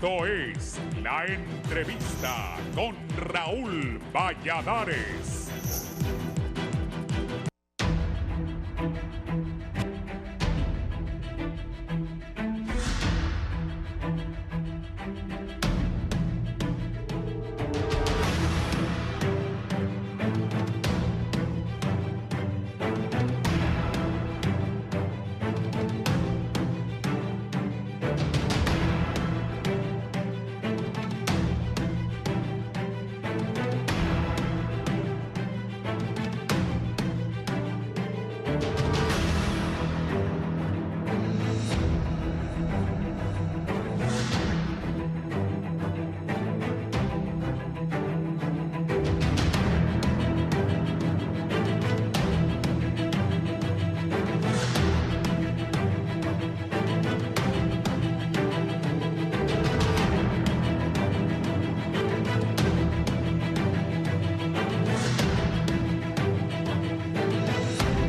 Esto es La Entrevista con Raúl Valladares.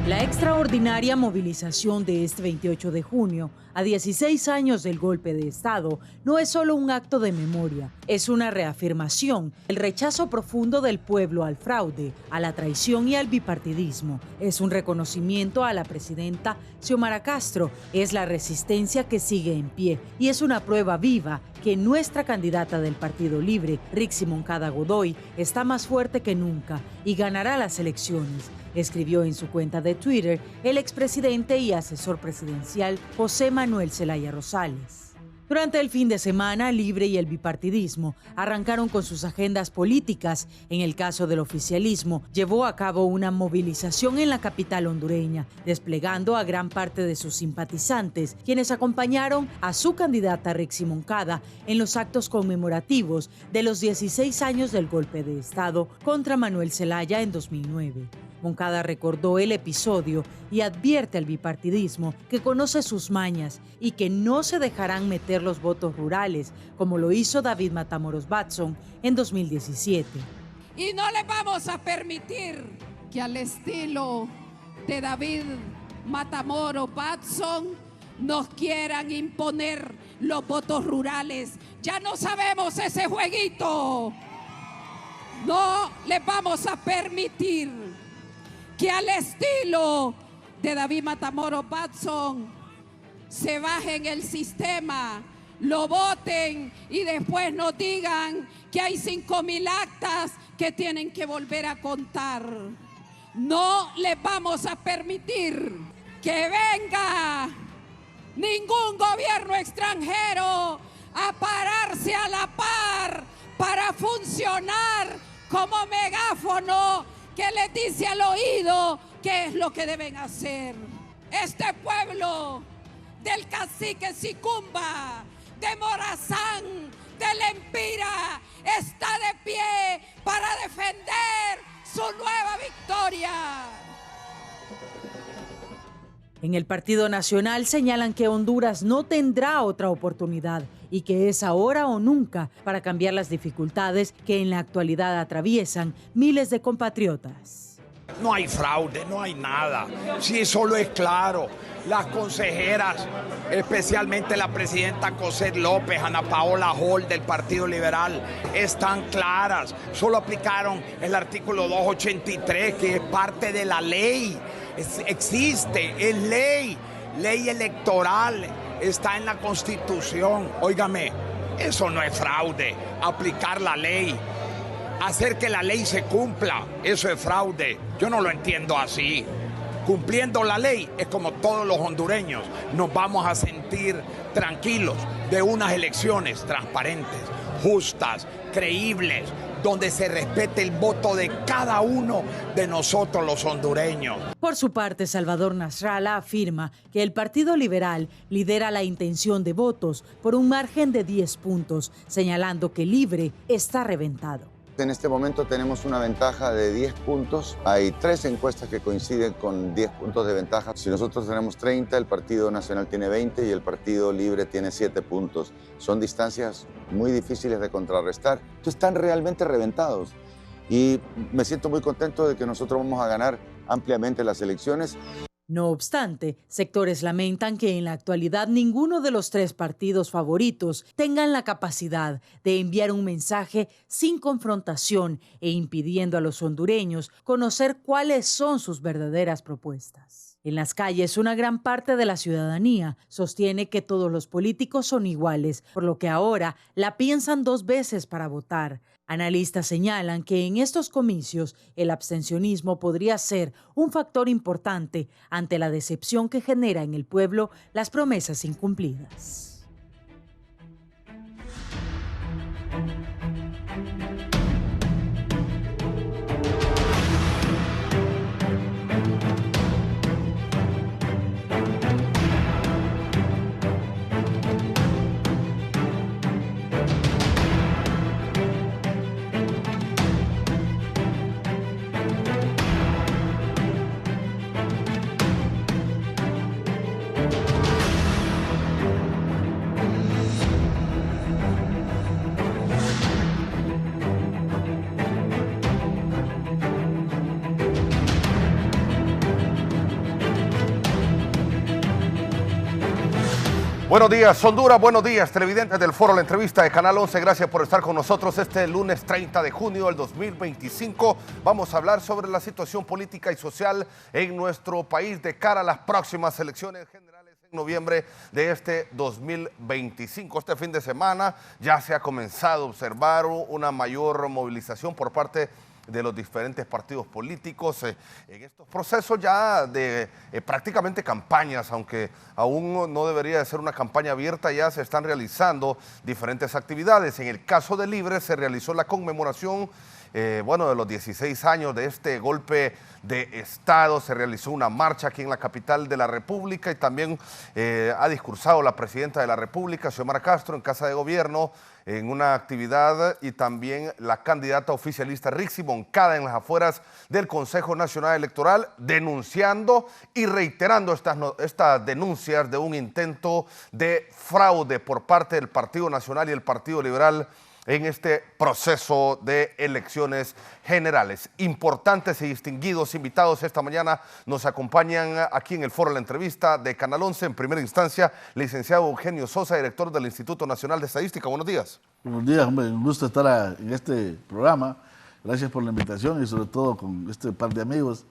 La extraordinaria movilización de este 28 de junio, a 16 años del golpe de Estado, no es solo un acto de memoria, es una reafirmación, el rechazo profundo del pueblo al fraude, a la traición y al bipartidismo. Es un reconocimiento a la presidenta Xiomara Castro, es la resistencia que sigue en pie y es una prueba viva que nuestra candidata del Partido Libre, Rixi Moncada Godoy, está más fuerte que nunca y ganará las elecciones, escribió en su cuenta de Twitter el expresidente y asesor presidencial José Manuel Zelaya Rosales. Durante el fin de semana, Libre y el bipartidismo arrancaron con sus agendas políticas. En el caso del oficialismo, llevó a cabo una movilización en la capital hondureña, desplegando a gran parte de sus simpatizantes, quienes acompañaron a su candidata Rixi Moncada en los actos conmemorativos de los 16 años del golpe de Estado contra Manuel Zelaya en 2009. Moncada recordó el episodio y advierte al bipartidismo que conoce sus mañas y que no se dejarán meter los votos rurales, como lo hizo David Matamoros Batson en 2017. Y no le vamos a permitir que al estilo de David Matamoros Batson nos quieran imponer los votos rurales. Ya no sabemos ese jueguito. No le vamos a permitir que al estilo de David Matamoros Batson se bajen el sistema, lo voten y después nos digan que hay 5,000 actas que tienen que volver a contar. No les vamos a permitir que venga ningún gobierno extranjero a pararse a la par para funcionar como megáfono que les dice al oído qué es lo que deben hacer. Este pueblo del cacique Sicumba, de Morazán, de Lempira, está de pie para defender su nueva victoria. En el Partido Nacional señalan que Honduras no tendrá otra oportunidad y que es ahora o nunca para cambiar las dificultades que en la actualidad atraviesan miles de compatriotas. No hay fraude, no hay nada. Sí, solo es claro. Las consejeras, especialmente la presidenta Cosette López, Ana Paola Hall del Partido Liberal, están claras. Solo aplicaron el artículo 283, que es parte de la ley. Existe, es ley electoral, está en la Constitución. Óigame, eso no es fraude, aplicar la ley. Hacer que la ley se cumpla, eso es fraude. Yo no lo entiendo así. Cumpliendo la ley es como todos los hondureños nos vamos a sentir tranquilos de unas elecciones transparentes, justas, creíbles, donde se respete el voto de cada uno de nosotros los hondureños. Por su parte, Salvador Nasralla afirma que el Partido Liberal lidera la intención de votos por un margen de 10 puntos, señalando que Libre está reventado. En este momento tenemos una ventaja de 10 puntos. Hay 3 encuestas que coinciden con 10 puntos de ventaja. Si nosotros tenemos 30, el Partido Nacional tiene 20 y el Partido Libre tiene 7 puntos. Son distancias muy difíciles de contrarrestar. Entonces están realmente reventados. Y me siento muy contento de que nosotros vamos a ganar ampliamente las elecciones. No obstante, sectores lamentan que en la actualidad ninguno de los tres partidos favoritos tengan la capacidad de enviar un mensaje sin confrontación e impidiendo a los hondureños conocer cuáles son sus verdaderas propuestas. En las calles, una gran parte de la ciudadanía sostiene que todos los políticos son iguales, por lo que ahora la piensan dos veces para votar. Analistas señalan que en estos comicios el abstencionismo podría ser un factor importante ante la decepción que genera en el pueblo las promesas incumplidas. Buenos días, Honduras. Buenos días, televidentes del Foro La Entrevista de Canal 11. Gracias por estar con nosotros este lunes 30 de junio del 2025. Vamos a hablar sobre la situación política y social en nuestro país de cara a las próximas elecciones generales en noviembre de este 2025. Este fin de semana ya se ha comenzado a observar una mayor movilización por parte de los diferentes partidos políticos en estos procesos ya de prácticamente campañas, aunque aún no debería de ser una campaña abierta, ya se están realizando diferentes actividades. En el caso de Libre se realizó la conmemoración de los 16 años de este golpe de Estado. Se realizó una marcha aquí en la capital de la República y también ha discursado la presidenta de la República, Xiomara Castro, en Casa de Gobierno, en una actividad, y también la candidata oficialista Rixi Moncada en las afueras del Consejo Nacional Electoral, denunciando y reiterando estas denuncias de un intento de fraude por parte del Partido Nacional y el Partido Liberal en este proceso de elecciones generales. Importantes y distinguidos invitados esta mañana nos acompañan aquí en el Foro La Entrevista de Canal 11. En primera instancia, licenciado Eugenio Sosa, director del Instituto Nacional de Estadística. Buenos días. Buenos días, hombre. Un gusto estar en este programa. Gracias por la invitación y sobre todo con este par de amigos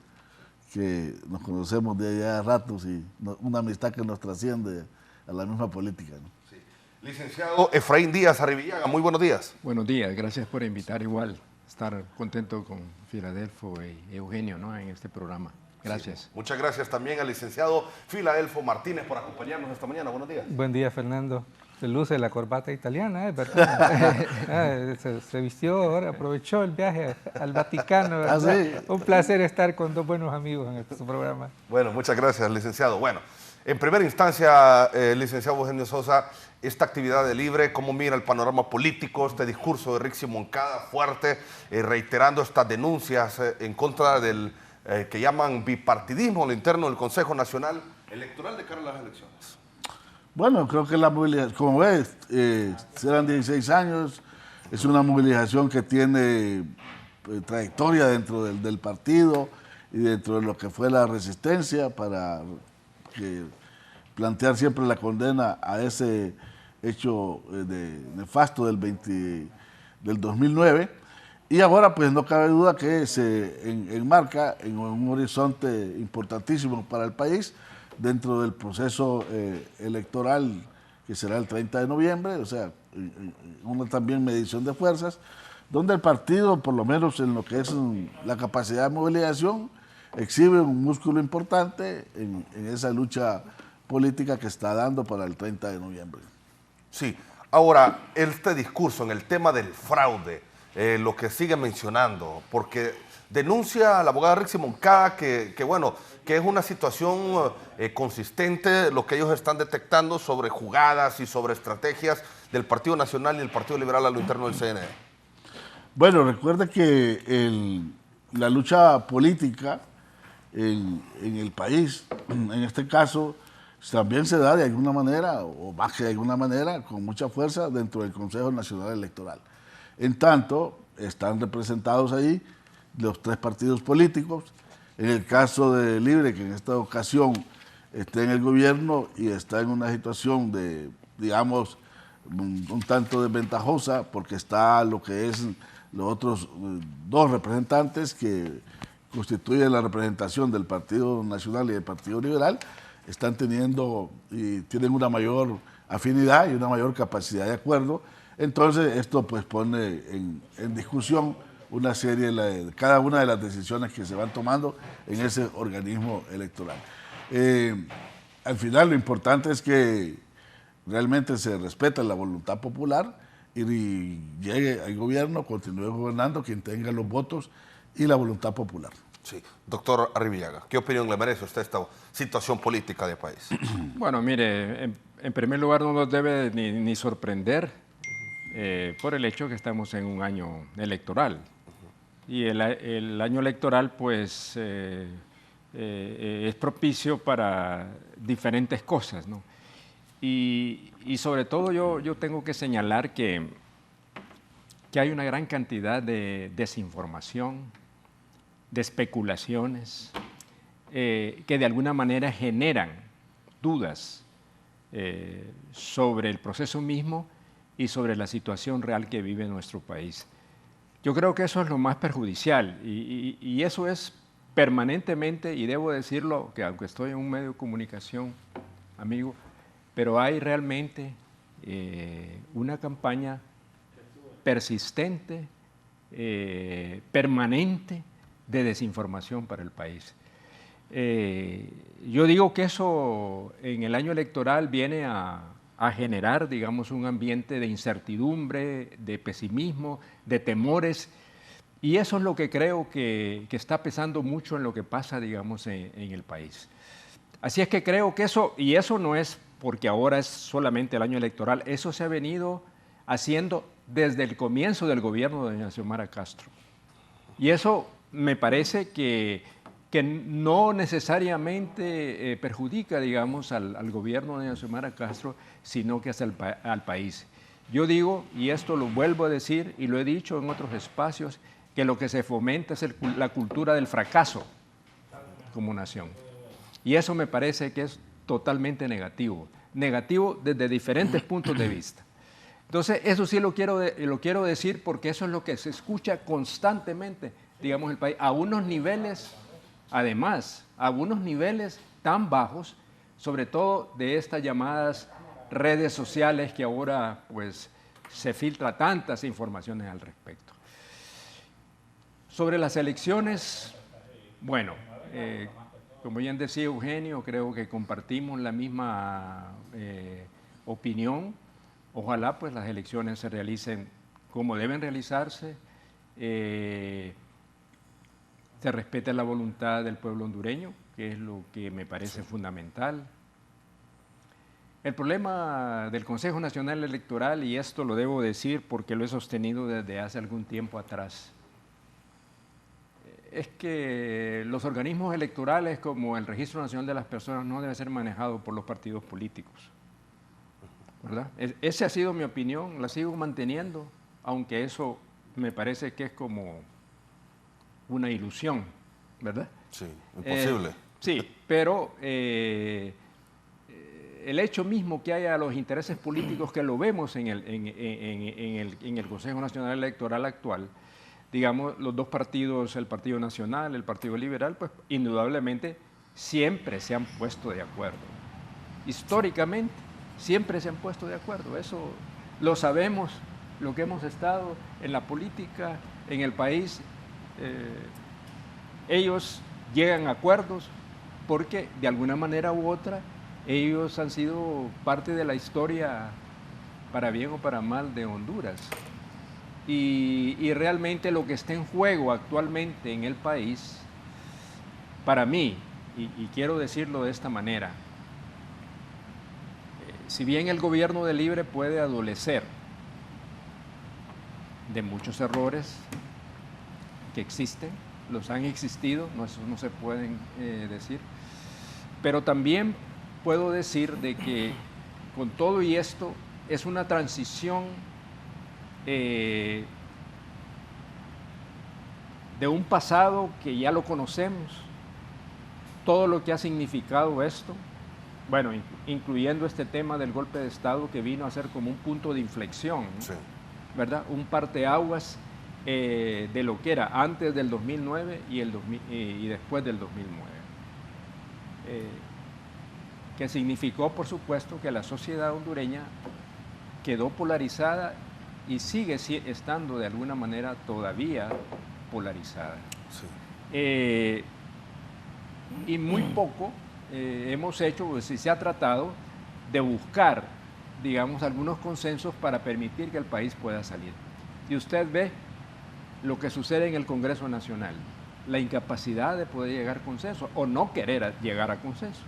que nos conocemos de allá ratos y una amistad que nos trasciende a la misma política, ¿no? Licenciado Efraín Díaz Arribillaga, muy buenos días. Buenos días, gracias por invitar igual. Estar contento con Filadelfo y Eugenio, ¿no?, en este programa. Gracias. Sí, muchas gracias también al licenciado Filadelfo Martínez por acompañarnos esta mañana. Buenos días. Buen día, Fernando. Se luce la corbata italiana, ¿verdad? se vistió ahora, aprovechó el viaje al Vaticano, ¿verdad? ¿Ah, sí? Un placer estar con dos buenos amigos en este programa. Bueno, muchas gracias, licenciado. Bueno, en primera instancia, licenciado Eugenio Sosa, esta actividad de Libre, ¿cómo mira el panorama político, este discurso de Rixi Moncada fuerte, reiterando estas denuncias en contra del que llaman bipartidismo, lo interno del Consejo Nacional Electoral de cara a las elecciones? Bueno, creo que la movilización, como ves, serán 16 años, es una movilización que tiene trayectoria dentro del partido y dentro de lo que fue la resistencia para plantear siempre la condena a ese hecho nefasto del 2009, y ahora pues no cabe duda que se enmarca en un horizonte importantísimo para el país dentro del proceso electoral que será el 30 de noviembre, o sea, una también medición de fuerzas, donde el partido, por lo menos en lo que es la capacidad de movilización, exhibe un músculo importante en esa lucha política que está dando para el 30 de noviembre. Sí, ahora, este discurso en el tema del fraude, lo que sigue mencionando, porque denuncia a la abogada Rixi Moncada que es una situación consistente lo que ellos están detectando sobre jugadas y sobre estrategias del Partido Nacional y el Partido Liberal a lo interno del CNE. Bueno, recuerda que la lucha política en el país, en este caso, también se da de alguna manera, o más que de alguna manera, con mucha fuerza dentro del Consejo Nacional Electoral. En tanto, están representados ahí los tres partidos políticos En el caso de Libre, que en esta ocasión está en el gobierno y está en una situación de, digamos, un tanto desventajosa, porque está lo que es los otros dos representantes que constituyen la representación del Partido Nacional y del Partido Liberal, están teniendo y tienen una mayor afinidad y una mayor capacidad de acuerdo. Entonces esto pues pone en discusión una serie de cada una de las decisiones que se van tomando en ese organismo electoral. Al final lo importante es que realmente se respeta la voluntad popular y llegue al gobierno, continúe gobernando quien tenga los votos y la voluntad popular. Sí. Doctor Arribillaga, ¿qué opinión le merece a usted esta situación política del país? Bueno, mire, en primer lugar no nos debe ni sorprender por el hecho que estamos en un año electoral. Y el año electoral, pues, es propicio para diferentes cosas, ¿no? Y sobre todo yo tengo que señalar que hay una gran cantidad de desinformación, de especulaciones, que de alguna manera generan dudas sobre el proceso mismo y sobre la situación real que vive nuestro país. Yo creo que eso es lo más perjudicial y eso es permanentemente, y debo decirlo, que aunque estoy en un medio de comunicación, amigo, pero hay realmente una campaña persistente, permanente, de desinformación para el país. Yo digo que eso en el año electoral viene a generar, digamos, un ambiente de incertidumbre, de pesimismo, de temores, y eso es lo que creo que está pesando mucho en lo que pasa, digamos, en el país. Así es que creo que eso, y eso no es porque ahora es solamente el año electoral, eso se ha venido haciendo desde el comienzo del gobierno de doña Xiomara Castro. Y eso me parece que no necesariamente perjudica, digamos, al gobierno de doña Xiomara Castro, sino que hace al país. Yo digo, y esto lo vuelvo a decir, y lo he dicho en otros espacios, que lo que se fomenta es la cultura del fracaso como nación. Y eso me parece que es totalmente negativo desde diferentes puntos de vista. Entonces, eso sí lo quiero decir porque eso es lo que se escucha constantemente, digamos, en el país, a unos niveles, además, a unos niveles tan bajos, sobre todo de estas llamadas redes sociales que ahora, pues, se filtra tantas informaciones al respecto. Sobre las elecciones, bueno, como bien decía Eugenio, creo que compartimos la misma opinión. Ojalá pues las elecciones se realicen como deben realizarse, se respete la voluntad del pueblo hondureño, que es lo que me parece fundamental. El problema del Consejo Nacional Electoral, y esto lo debo decir porque lo he sostenido desde hace algún tiempo atrás, es que los organismos electorales como el Registro Nacional de las Personas no deben ser manejados por los partidos políticos, ¿verdad? Esa ha sido mi opinión, la sigo manteniendo, aunque eso me parece que es como una ilusión, ¿verdad? Sí, imposible. Sí, pero el hecho mismo que haya los intereses políticos que lo vemos en el Consejo Nacional Electoral actual, digamos, los dos partidos, el Partido Nacional, el Partido Liberal, pues indudablemente siempre se han puesto de acuerdo. Históricamente siempre se han puesto de acuerdo, eso lo sabemos, lo que hemos estado en la política, en el país, ellos llegan a acuerdos porque de alguna manera u otra ellos han sido parte de la historia, para bien o para mal, de Honduras. Y realmente lo que está en juego actualmente en el país, para mí, y quiero decirlo de esta manera, si bien el gobierno de Libre puede adolecer de muchos errores que existen, los han existido, no, eso no se pueden decir, pero también puedo decir de que con todo y esto es una transición de un pasado que ya lo conocemos, todo lo que ha significado esto, bueno, incluyendo este tema del golpe de Estado que vino a ser como un punto de inflexión, ¿no? Sí. ¿Verdad? Un parteaguas de lo que era antes del 2009 y después del 2009. Que significó, por supuesto, que la sociedad hondureña quedó polarizada y sigue estando de alguna manera todavía polarizada. Sí. Y muy poco hemos hecho, pues, si se ha tratado de buscar, digamos, algunos consensos para permitir que el país pueda salir. Y usted ve lo que sucede en el Congreso Nacional, la incapacidad de poder llegar a consenso o no querer llegar a consenso.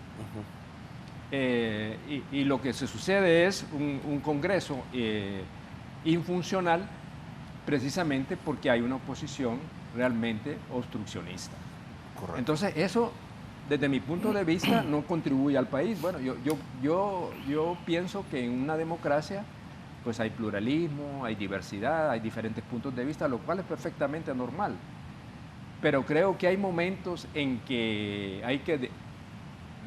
Y lo que se sucede es un Congreso infuncional precisamente porque hay una oposición realmente obstruccionista. Correcto. Entonces eso, desde mi punto de vista, no contribuye al país. Bueno, yo pienso que en una democracia pues hay pluralismo, hay diversidad, hay diferentes puntos de vista, lo cual es perfectamente normal. Pero creo que hay momentos en que hay que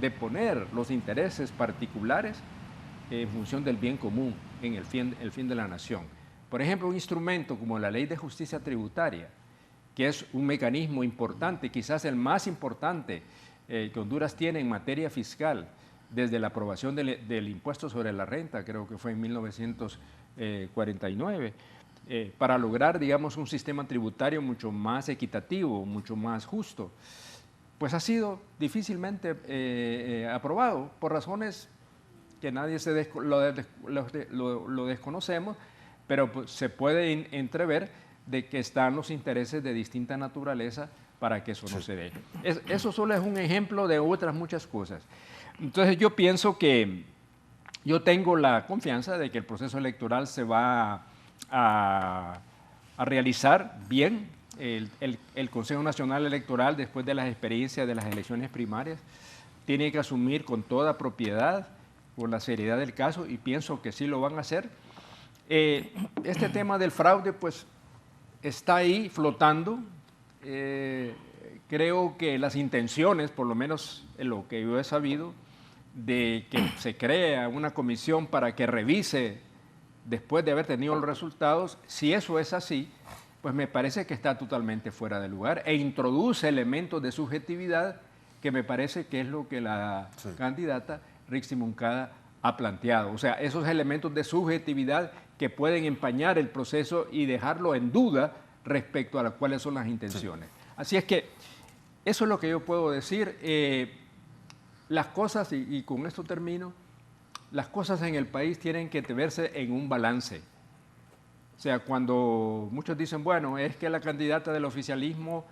deponer los intereses particulares en función del bien común, en el fin de la nación. Por ejemplo, un instrumento como la Ley de Justicia Tributaria, que es un mecanismo importante, quizás el más importante que Honduras tiene en materia fiscal, desde la aprobación del impuesto sobre la renta, creo que fue en 1949, para lograr, digamos, un sistema tributario mucho más equitativo, mucho más justo, pues ha sido difícilmente aprobado por razones que nadie lo desconocemos, pero pues, se puede entrever de que están los intereses de distinta naturaleza para que eso no se dé. Eso solo es un ejemplo de otras muchas cosas. Entonces yo pienso que yo tengo la confianza de que el proceso electoral se va a realizar bien. El Consejo Nacional Electoral, después de las experiencias de las elecciones primarias, tiene que asumir con toda propiedad, con la seriedad del caso, y pienso que sí lo van a hacer. Este tema del fraude, pues, está ahí flotando. Creo que las intenciones, por lo menos en lo que yo he sabido, de que se crea una comisión para que revise después de haber tenido los resultados, si eso es así, pues me parece que está totalmente fuera de lugar e introduce elementos de subjetividad que me parece que es lo que la candidata Rixi Moncada ha planteado. O sea, esos elementos de subjetividad que pueden empañar el proceso y dejarlo en duda respecto a cuáles son las intenciones. Así es que eso es lo que yo puedo decir. Las cosas, y con esto termino, las cosas en el país tienen que verse en un balance. O sea, cuando muchos dicen, bueno, es que la candidata del oficialismo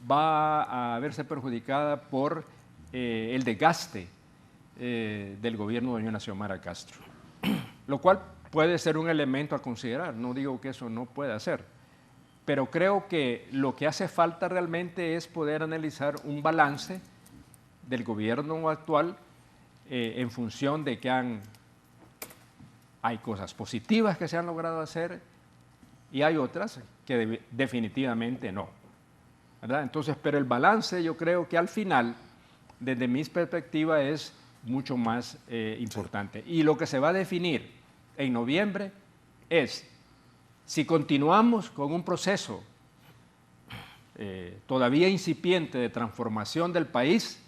va a verse perjudicada por el desgaste del gobierno de doña Xiomara Castro, lo cual puede ser un elemento a considerar, no digo que eso no pueda ser, pero creo que lo que hace falta realmente es poder analizar un balance del gobierno actual en función de que hay cosas positivas que se han logrado hacer y hay otras que definitivamente no, ¿verdad? Entonces, pero el balance yo creo que al final, desde mi perspectiva, es mucho más importante. Y lo que se va a definir en noviembre es si continuamos con un proceso todavía incipiente de transformación del país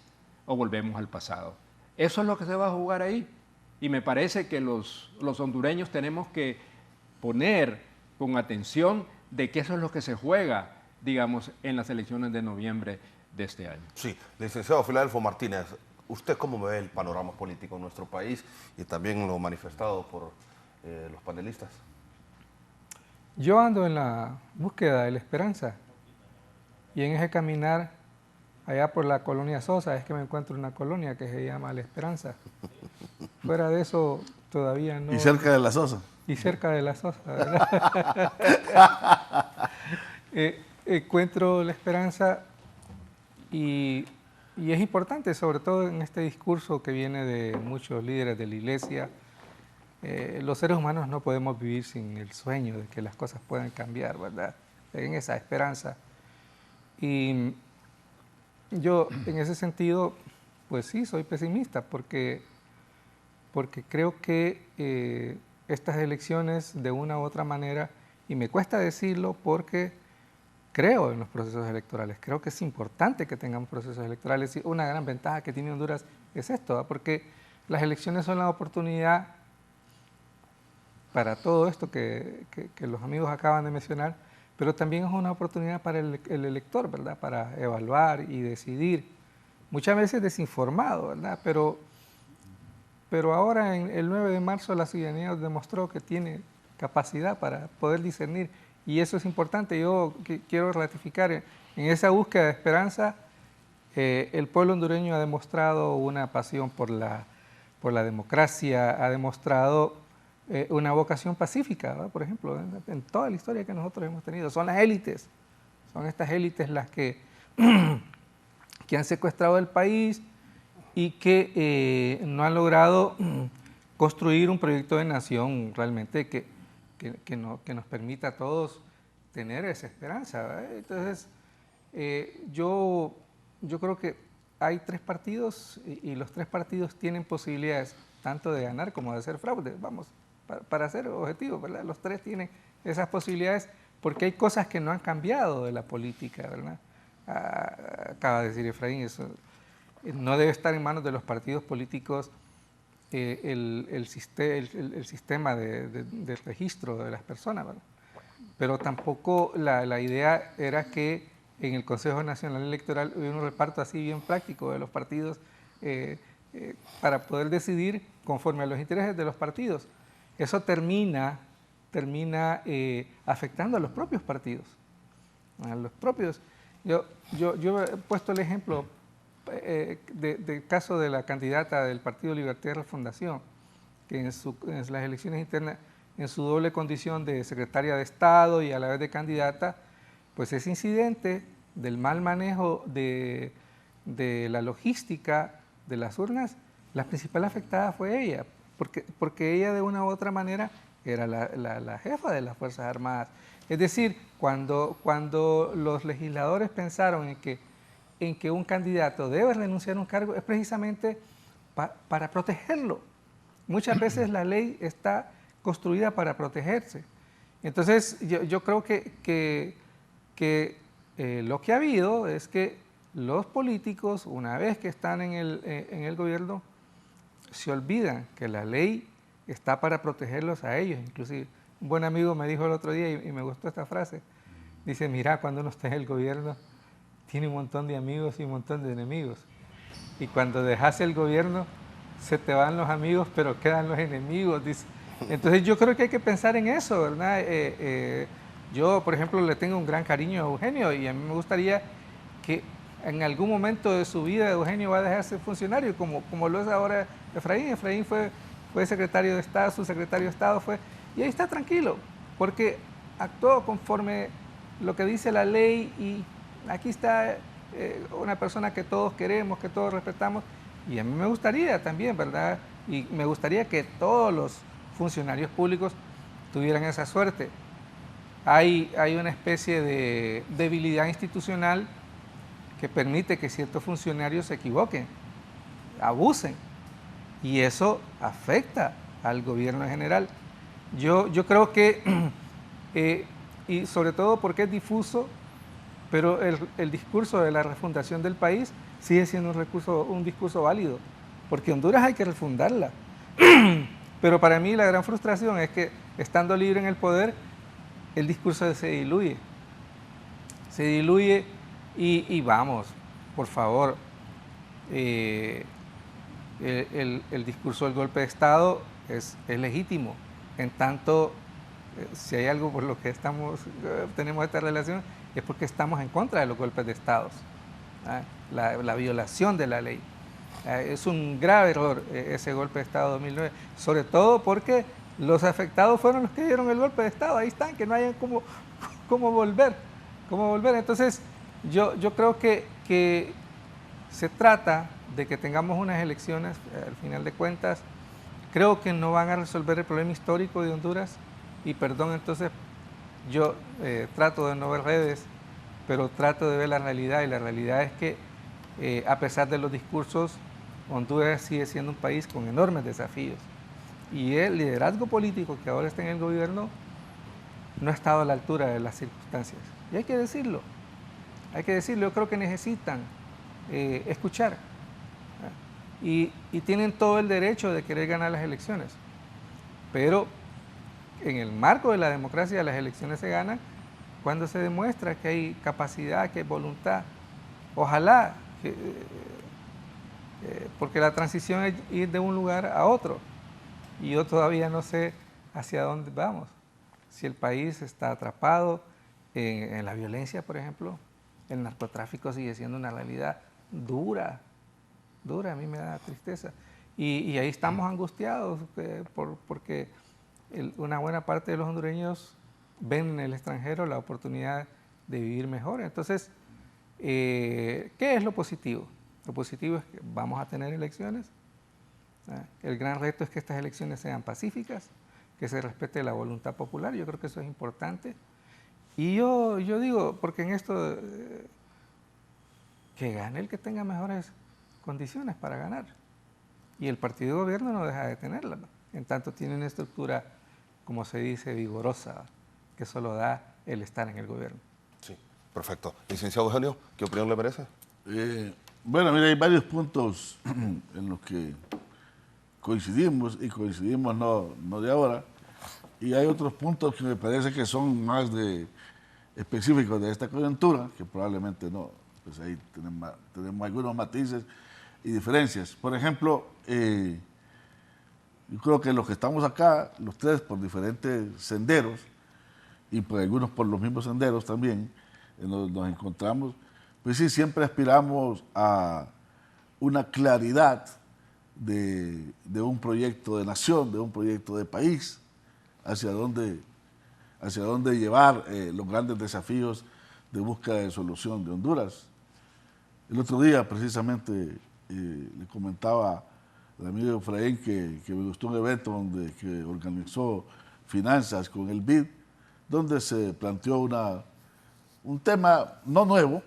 o volvemos al pasado. Eso es lo que se va a jugar ahí. Y me parece que los hondureños tenemos que poner con atención de que eso es lo que se juega, digamos, en las elecciones de noviembre de este año. Sí, licenciado Filadelfo Martínez, ¿usted cómo ve el panorama político en nuestro país y también lo manifestado por los panelistas? Yo ando en la búsqueda de la esperanza y en ese caminar allá por la colonia Sosa es que me encuentro una colonia que se llama La Esperanza. Fuera de eso todavía no. Y cerca de la Sosa. Y cerca de la Sosa, ¿verdad? Encuentro la esperanza y es importante, sobre todo en este discurso que viene de muchos líderes de la iglesia. Los seres humanos no podemos vivir sin el sueño de que las cosas puedan cambiar, ¿verdad? En esa esperanza. Y yo en ese sentido, pues sí, soy pesimista porque creo que estas elecciones de una u otra manera, y me cuesta decirlo porque creo en los procesos electorales, creo que es importante que tengamos procesos electorales, y una gran ventaja que tiene Honduras es esto, ¿verdad? Porque las elecciones son la oportunidad para todo esto que los amigos acaban de mencionar, pero también es una oportunidad para el elector, ¿verdad? Para evaluar y decidir, muchas veces desinformado, ¿verdad? Pero ahora, el 9 de marzo, la ciudadanía demostró que tiene capacidad para poder discernir, y eso es importante. Yo quiero ratificar, en esa búsqueda de esperanza, el pueblo hondureño ha demostrado una pasión por la democracia, ha demostrado una vocación pacífica, ¿verdad? Por ejemplo, en toda la historia que nosotros hemos tenido. Son las élites, son estas élites las que han secuestrado el país y que no han logrado construir un proyecto de nación realmente que nos permita a todos tener esa esperanza, ¿verdad? Entonces, yo creo que hay 3 partidos y los 3 partidos tienen posibilidades tanto de ganar como de hacer fraude, vamos, para ser objetivos, ¿verdad? Los 3 tienen esas posibilidades porque hay cosas que no han cambiado de la política, ¿verdad? Acaba de decir Efraín, eso no debe estar en manos de los partidos políticos el sistema de registro de las personas, ¿verdad? Pero tampoco la idea era que en el Consejo Nacional Electoral hubiera un reparto así bien práctico de los partidos para poder decidir conforme a los intereses de los partidos. Eso termina afectando a los propios partidos, a los propios. Yo he puesto el ejemplo del caso de la candidata del Partido Libertad y Refundación, que en las elecciones internas, en su doble condición de secretaria de Estado y a la vez de candidata, pues ese incidente del mal manejo de la logística de las urnas, la principal afectada fue ella, porque ella de una u otra manera era la jefa de las Fuerzas Armadas. Es decir, cuando los legisladores pensaron en que un candidato debe renunciar a un cargo, es precisamente para protegerlo. Muchas veces la ley está construida para protegerse. Entonces, yo creo que lo que ha habido es que los políticos, una vez que están en el gobierno, se olvidan que la ley está para protegerlos a ellos. Inclusive, un buen amigo me dijo el otro día, y me gustó esta frase, dice, mira, cuando uno está en el gobierno, tiene un montón de amigos y un montón de enemigos. Y cuando dejas el gobierno, se te van los amigos, pero quedan los enemigos, dice. Entonces yo creo que hay que pensar en eso, ¿verdad? Yo, por ejemplo, le tengo un gran cariño a Eugenio y a mí me gustaría que en algún momento de su vida Eugenio va a dejar de ser funcionario, como lo es ahora Efraín. Efraín fue secretario de Estado, su secretario de Estado fue, y ahí está tranquilo, porque actuó conforme lo que dice la ley y aquí está una persona que todos queremos, que todos respetamos, y a mí me gustaría también, ¿verdad? Y me gustaría que todos los funcionarios públicos tuvieran esa suerte. Hay una especie de debilidad institucional que permite que ciertos funcionarios se equivoquen, abusen, y eso afecta al gobierno en general. Yo creo que, y sobre todo porque es difuso, pero el discurso de la refundación del país sigue siendo un discurso válido, porque Honduras hay que refundarla. Pero para mí la gran frustración es que, estando libre en el poder, el discurso se diluye. Se diluye y vamos, por favor, el discurso del golpe de Estado es legítimo. En tanto, si hay algo por lo que tenemos esta relación, es porque estamos en contra de los golpes de Estado, la violación de la ley. Es un grave error ese golpe de Estado 2009, sobre todo porque los afectados fueron los que dieron el golpe de Estado. Ahí están, que no hayan cómo volver. Entonces, yo creo que se trata de que tengamos unas elecciones, al final de cuentas, creo que no van a resolver el problema histórico de Honduras, y perdón, entonces yo trato de no ver redes, pero trato de ver la realidad, y la realidad es que a pesar de los discursos, Honduras sigue siendo un país con enormes desafíos. Y el liderazgo político que ahora está en el gobierno no ha estado a la altura de las circunstancias. Y hay que decirlo. Yo creo que necesitan escuchar. Y tienen todo el derecho de querer ganar las elecciones. Pero en el marco de la democracia, las elecciones se ganan cuando se demuestra que hay capacidad, que hay voluntad. Ojalá, porque la transición es ir de un lugar a otro. Y yo todavía no sé hacia dónde vamos. Si el país está atrapado en la violencia, por ejemplo, el narcotráfico sigue siendo una realidad dura, a mí me da tristeza. Y ahí estamos angustiados porque una buena parte de los hondureños ven en el extranjero la oportunidad de vivir mejor. Entonces, ¿qué es lo positivo? Lo positivo es que vamos a tener elecciones. El gran reto es que estas elecciones sean pacíficas, que se respete la voluntad popular. Yo creo que eso es importante. Y yo digo, porque en esto, que gane el que tenga mejores condiciones para ganar. Y el partido de gobierno no deja de tenerla, ¿no? En tanto tiene una estructura, como se dice, vigorosa, que solo da el estar en el gobierno. Sí, perfecto. Licenciado Eugenio, ¿qué opinión le merece? Bueno, mira, hay varios puntos en los que coincidimos, y coincidimos no de ahora, y hay otros puntos que me parece que son más específicos de esta coyuntura, que probablemente no, pues ahí tenemos algunos matices y diferencias. Por ejemplo, yo creo que los que estamos acá, los tres por diferentes senderos, y por algunos por los mismos senderos también, nos encontramos, pues sí, siempre aspiramos a una claridad de un proyecto de nación, de un proyecto de país, hacia dónde llevar los grandes desafíos de búsqueda de solución de Honduras. El otro día, precisamente, le comentaba al amigo Efraín que me gustó un evento que organizó Finanzas con el BID, donde se planteó un tema no nuevo,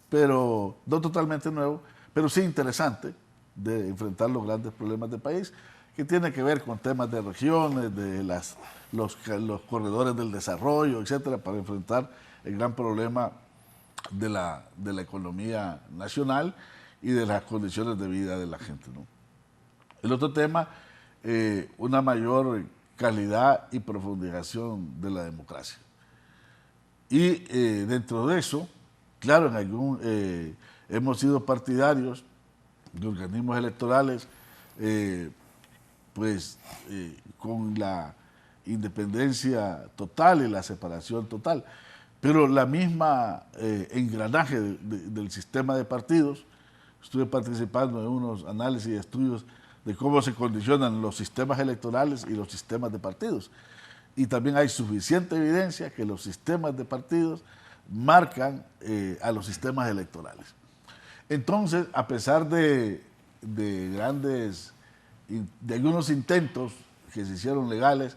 pero no totalmente nuevo, pero sí interesante, de enfrentar los grandes problemas del país, que tiene que ver con temas de regiones, de los corredores del desarrollo, etcétera, para enfrentar el gran problema de la economía nacional y de las condiciones de vida de la gente, ¿no? El otro tema, una mayor calidad y profundización de la democracia. Y dentro de eso, claro, hemos sido partidarios de organismos electorales, con la independencia total y la separación total. Pero la misma engranaje del sistema de partidos, estuve participando en unos análisis y estudios de cómo se condicionan los sistemas electorales y los sistemas de partidos. Y también hay suficiente evidencia que los sistemas de partidos marcan a los sistemas electorales. Entonces, a pesar de algunos intentos que se hicieron legales,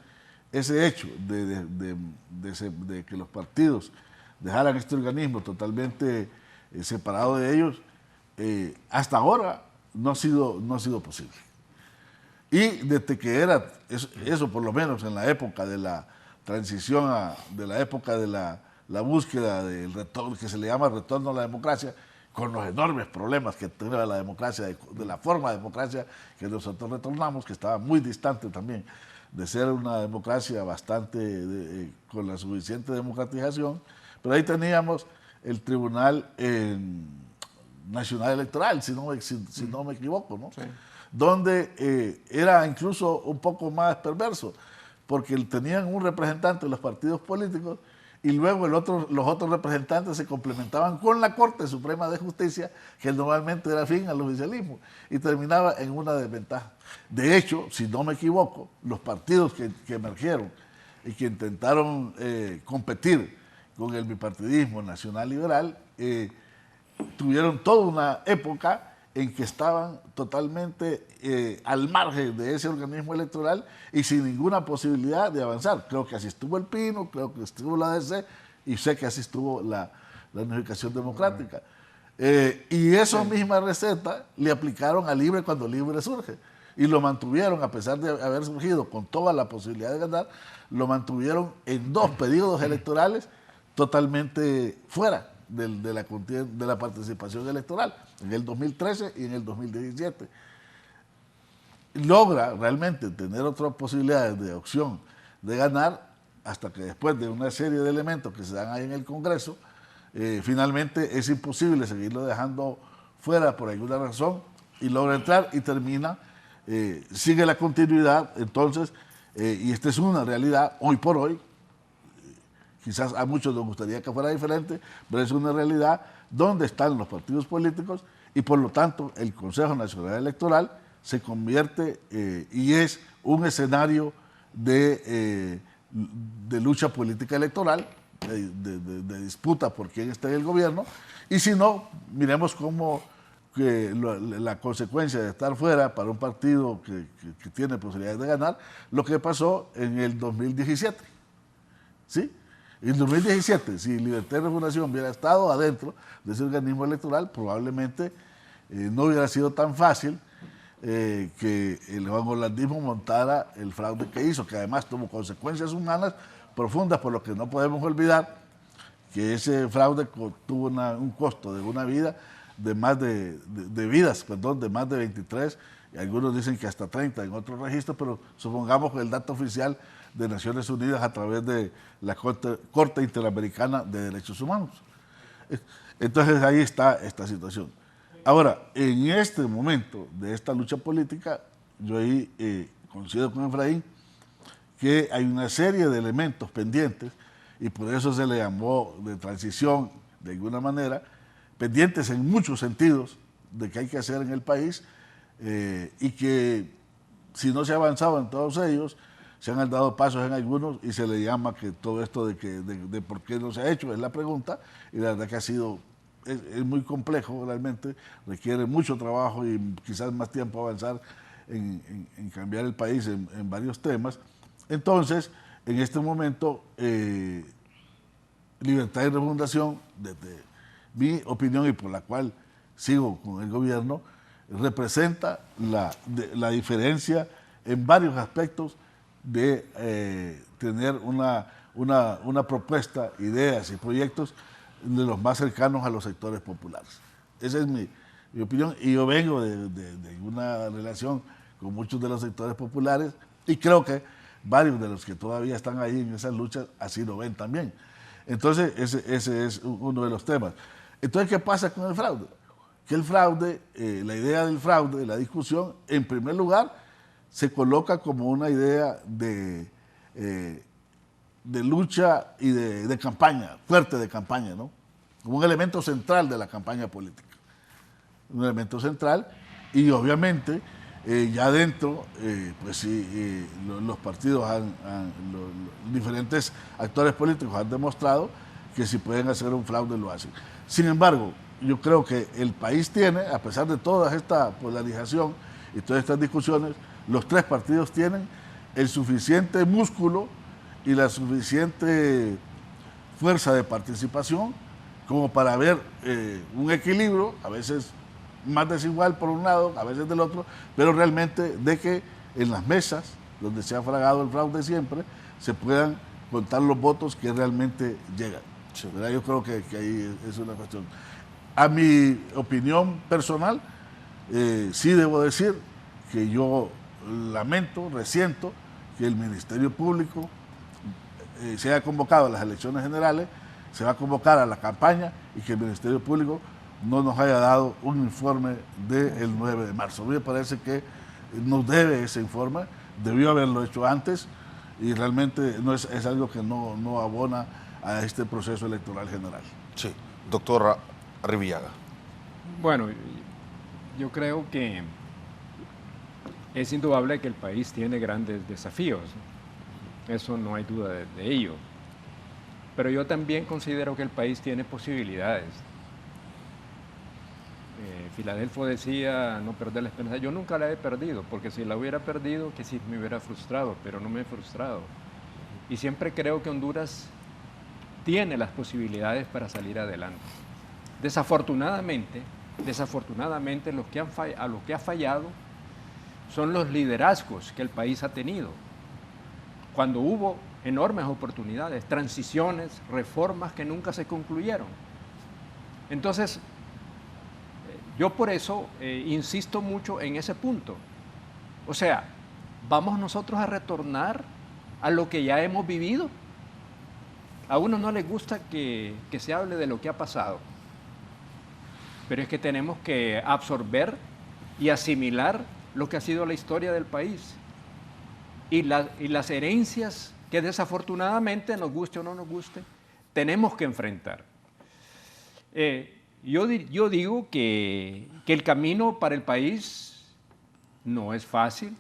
ese hecho de que los partidos dejaran este organismo totalmente separado de ellos, hasta ahora no ha sido posible. Y desde que era eso, por lo menos en la época de la transición, de la época de la búsqueda del retorno, que se le llama retorno a la democracia, con los enormes problemas que tenía la democracia, de la forma de democracia que nosotros retornamos, que estaba muy distante también de ser una democracia bastante con la suficiente democratización, pero ahí teníamos el Tribunal Nacional Electoral, si no me equivoco, ¿no? Sí. Donde era incluso un poco más perverso, porque tenían un representante de los partidos políticos y luego los otros representantes se complementaban con la Corte Suprema de Justicia, que normalmente era afín al oficialismo, y terminaba en una desventaja. De hecho, si no me equivoco, los partidos que emergieron y que intentaron competir con el bipartidismo nacional liberal, tuvieron toda una época en que estaban totalmente al margen de ese organismo electoral y sin ninguna posibilidad de avanzar. Creo que así estuvo el PINO, creo que estuvo la ADC y sé que así estuvo la Unificación Democrática. Y esa misma receta le aplicaron a Libre cuando Libre surge. Y lo mantuvieron, a pesar de haber surgido con toda la posibilidad de ganar, lo mantuvieron en 2 periodos electorales totalmente fuera de la participación electoral, en el 2013 y en el 2017. Logra realmente tener otras posibilidades de opción de ganar hasta que después de una serie de elementos que se dan ahí en el Congreso, finalmente es imposible seguirlo dejando fuera por alguna razón y logra entrar y termina, sigue la continuidad, entonces, y esta es una realidad hoy por hoy, quizás a muchos nos gustaría que fuera diferente, pero es una realidad donde están los partidos políticos y por lo tanto el Consejo Nacional Electoral se convierte y es un escenario de lucha política electoral, de disputa por quién está en el gobierno, y si no, miremos cómo la consecuencia de estar fuera para un partido que tiene posibilidades de ganar, lo que pasó en el 2017. ¿Sí? En el 2017, si Libertad y Refundación hubiera estado adentro de ese organismo electoral, probablemente no hubiera sido tan fácil que el vanguardismo montara el fraude que hizo, que además tuvo consecuencias humanas profundas, por lo que no podemos olvidar que ese fraude tuvo un costo de una vida, de más de más de 23, y algunos dicen que hasta 30 en otros registros, pero supongamos que el dato oficial de Naciones Unidas a través de la Corte Interamericana de Derechos Humanos. Entonces ahí está esta situación. Ahora, en este momento de esta lucha política, yo ahí coincido con Efraín que hay una serie de elementos pendientes y por eso se le llamó de transición, de alguna manera, pendientes en muchos sentidos de que hay que hacer en el país y que si no se ha avanzado en todos ellos, se han dado pasos en algunos y se le llama que todo esto de por qué no se ha hecho es la pregunta y la verdad que ha sido, es muy complejo realmente, requiere mucho trabajo y quizás más tiempo avanzar en cambiar el país en varios temas. Entonces, en este momento, Libertad y Refundación, desde mi opinión y por la cual sigo con el gobierno, representa la diferencia en varios aspectos de tener una propuesta, ideas y proyectos de los más cercanos a los sectores populares. Esa es mi opinión y yo vengo de una relación con muchos de los sectores populares y creo que varios de los que todavía están ahí en esas luchas así lo ven también. Entonces ese es uno de los temas. Entonces, ¿qué pasa con el fraude? Que el fraude, la idea del fraude, la discusión, en primer lugar, se coloca como una idea de lucha y de campaña, fuerte de campaña, ¿no? Como un elemento central de la campaña política. Un elemento central y obviamente ya adentro, pues sí, los partidos, los diferentes actores políticos han demostrado que si pueden hacer un fraude lo hacen. Sin embargo, yo creo que el país tiene, a pesar de toda esta polarización y todas estas discusiones, los 3 partidos tienen el suficiente músculo y la suficiente fuerza de participación como para ver un equilibrio, a veces más desigual por un lado, a veces del otro, pero realmente de que en las mesas donde se ha fragado el fraude siempre, se puedan contar los votos que realmente llegan. Sí. Yo creo que ahí es una cuestión. A mi opinión personal, sí debo decir que yo lamento, resiento que el Ministerio Público se haya convocado a las elecciones generales, se va a convocar a la campaña y que el Ministerio Público no nos haya dado un informe del 9 de marzo. A mí me parece que nos debe ese informe, debió haberlo hecho antes y realmente no es algo que no abona a este proceso electoral general. Sí, doctor Arribillaga. Bueno, yo creo que es indudable que el país tiene grandes desafíos, eso no hay duda de ello, pero yo también considero que el país tiene posibilidades. Filadelfo decía no perder la esperanza. Yo nunca la he perdido, porque si la hubiera perdido, que sí me hubiera frustrado, pero no me he frustrado. Y siempre creo que Honduras tiene las posibilidades para salir adelante. Desafortunadamente, a lo que ha fallado son los liderazgos que el país ha tenido. Cuando hubo enormes oportunidades, transiciones, reformas que nunca se concluyeron. Entonces, yo por eso insisto mucho en ese punto. O sea, ¿vamos nosotros a retornar a lo que ya hemos vivido? A uno no le gusta que se hable de lo que ha pasado, pero es que tenemos que absorber y asimilar lo que ha sido la historia del país y las herencias que desafortunadamente, nos guste o no nos guste, tenemos que enfrentar. Yo digo que el camino para el país no es fácil.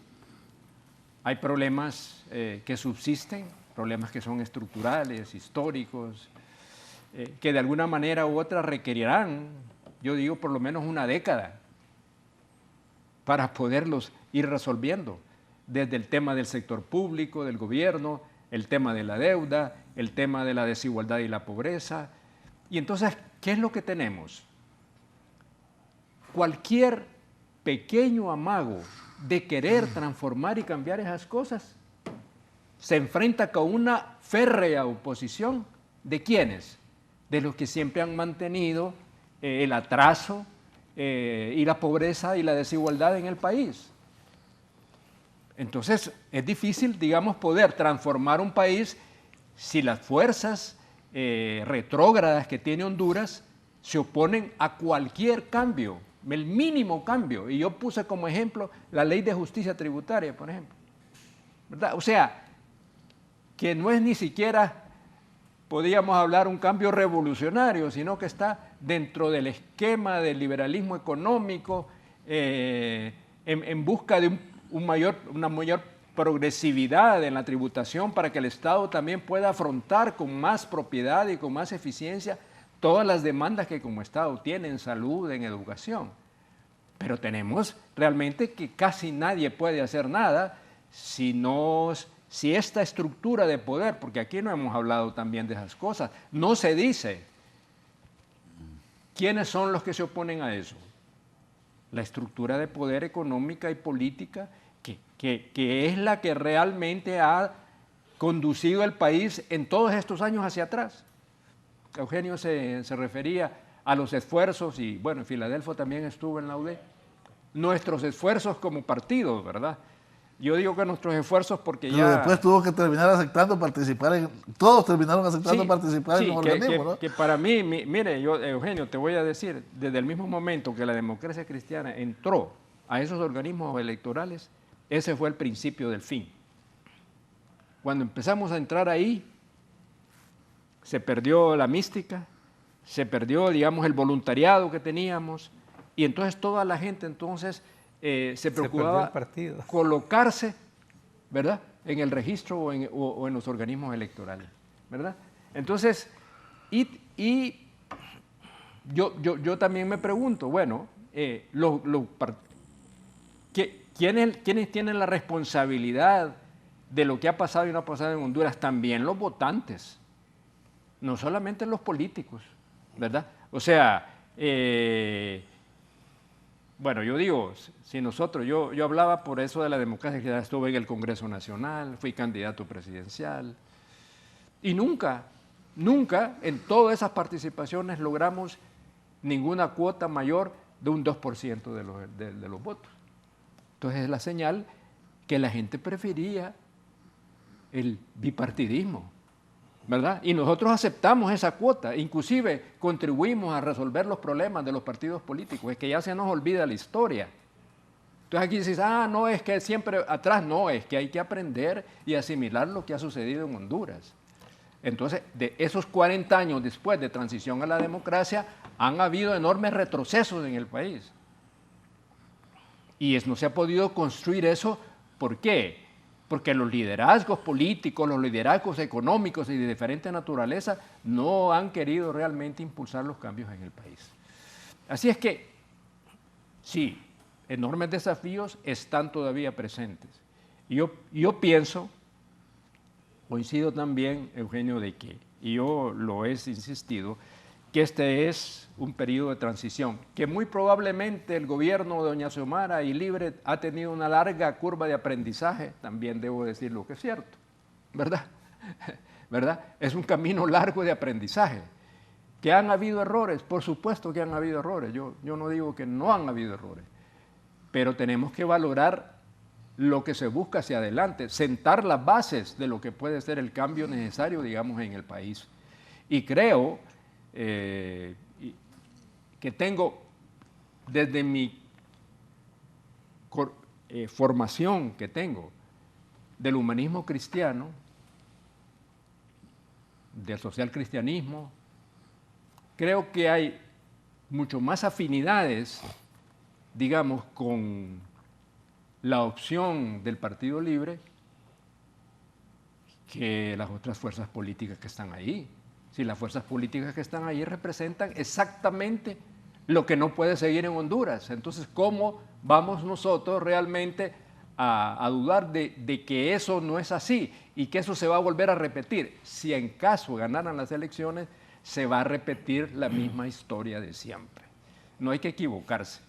Hay problemas que subsisten, problemas que son estructurales, históricos, que de alguna manera u otra requerirán, yo digo, por lo menos una década para poderlos ir resolviendo, desde el tema del sector público, del gobierno, el tema de la deuda, el tema de la desigualdad y la pobreza. Y entonces, ¿qué es lo que tenemos? Cualquier pequeño amago de querer transformar y cambiar esas cosas se enfrenta con una férrea oposición. ¿De quiénes? De los que siempre han mantenido el atraso y la pobreza y la desigualdad en el país. Entonces, es difícil, digamos, poder transformar un país si las fuerzas retrógradas que tiene Honduras se oponen a cualquier cambio, el mínimo cambio. Y yo puse como ejemplo la ley de justicia tributaria, por ejemplo, ¿verdad? O sea, que no es ni siquiera, podríamos hablar, un cambio revolucionario, sino que está dentro del esquema del liberalismo económico en busca de una mayor progresividad en la tributación para que el Estado también pueda afrontar con más propiedad y con más eficiencia todas las demandas que como Estado tiene en salud, en educación. Pero tenemos realmente que casi nadie puede hacer nada si esta estructura de poder, porque aquí no hemos hablado también de esas cosas, no se dice quiénes son los que se oponen a eso. La estructura de poder económica y política que es la que realmente ha conducido el país en todos estos años hacia atrás. Eugenio se refería a los esfuerzos, y bueno, en Filadelfia también estuvo en la UD, nuestros esfuerzos como partido, ¿verdad? Yo digo que nuestros esfuerzos porque pero ya... después tuvo que terminar aceptando participar todos terminaron aceptando participar en los organismos, ¿no? Que para mí, mire, Eugenio, te voy a decir, desde el mismo momento que la democracia cristiana entró a esos organismos electorales, ese fue el principio del fin. Cuando empezamos a entrar ahí, se perdió la mística, se perdió, digamos, el voluntariado que teníamos, y entonces toda la gente entonces se preocupaba colocarse, ¿verdad?, en el registro o en los organismos electorales, ¿verdad? Entonces, yo también me pregunto, bueno, ¿quiénes tienen la responsabilidad de lo que ha pasado y no ha pasado en Honduras? También los votantes, no solamente los políticos, ¿verdad? O sea, bueno, yo digo, si nosotros, yo hablaba por eso de la democracia, que estuve en el Congreso Nacional, fui candidato presidencial, y nunca en todas esas participaciones logramos ninguna cuota mayor de un 2% de los votos. Entonces es la señal que la gente prefería el bipartidismo, ¿verdad? Y nosotros aceptamos esa cuota, inclusive contribuimos a resolver los problemas de los partidos políticos, es que ya se nos olvida la historia. Entonces aquí dices, no, es que siempre atrás, no, es que hay que aprender y asimilar lo que ha sucedido en Honduras. Entonces, de esos 40 años después de transición a la democracia, han habido enormes retrocesos en el país. Y no se ha podido construir eso, ¿por qué? Porque los liderazgos políticos, los liderazgos económicos y de diferente naturaleza no han querido realmente impulsar los cambios en el país. Así es que, sí, enormes desafíos están todavía presentes. Y yo pienso, coincido también, Eugenio, de que, y yo lo he insistido, que este es un periodo de transición, que muy probablemente el gobierno de doña Xiomara y Libre ha tenido una larga curva de aprendizaje, también debo decir lo que es cierto, ¿verdad? ¿Verdad? Es un camino largo de aprendizaje. ¿Que han habido errores? Por supuesto que han habido errores, yo no digo que no han habido errores, pero tenemos que valorar lo que se busca hacia adelante, sentar las bases de lo que puede ser el cambio necesario, digamos, en el país. Y creo que tengo, desde mi formación que tengo del humanismo cristiano, del social cristianismo, creo que hay mucho más afinidades, digamos, con la opción del Partido Libre que las otras fuerzas políticas que están ahí. Si las fuerzas políticas que están ahí representan exactamente lo que no puede seguir en Honduras. Entonces, ¿cómo vamos nosotros realmente a dudar de que eso no es así y que eso se va a volver a repetir? Si en caso ganaran las elecciones, se va a repetir la misma historia de siempre. No hay que equivocarse.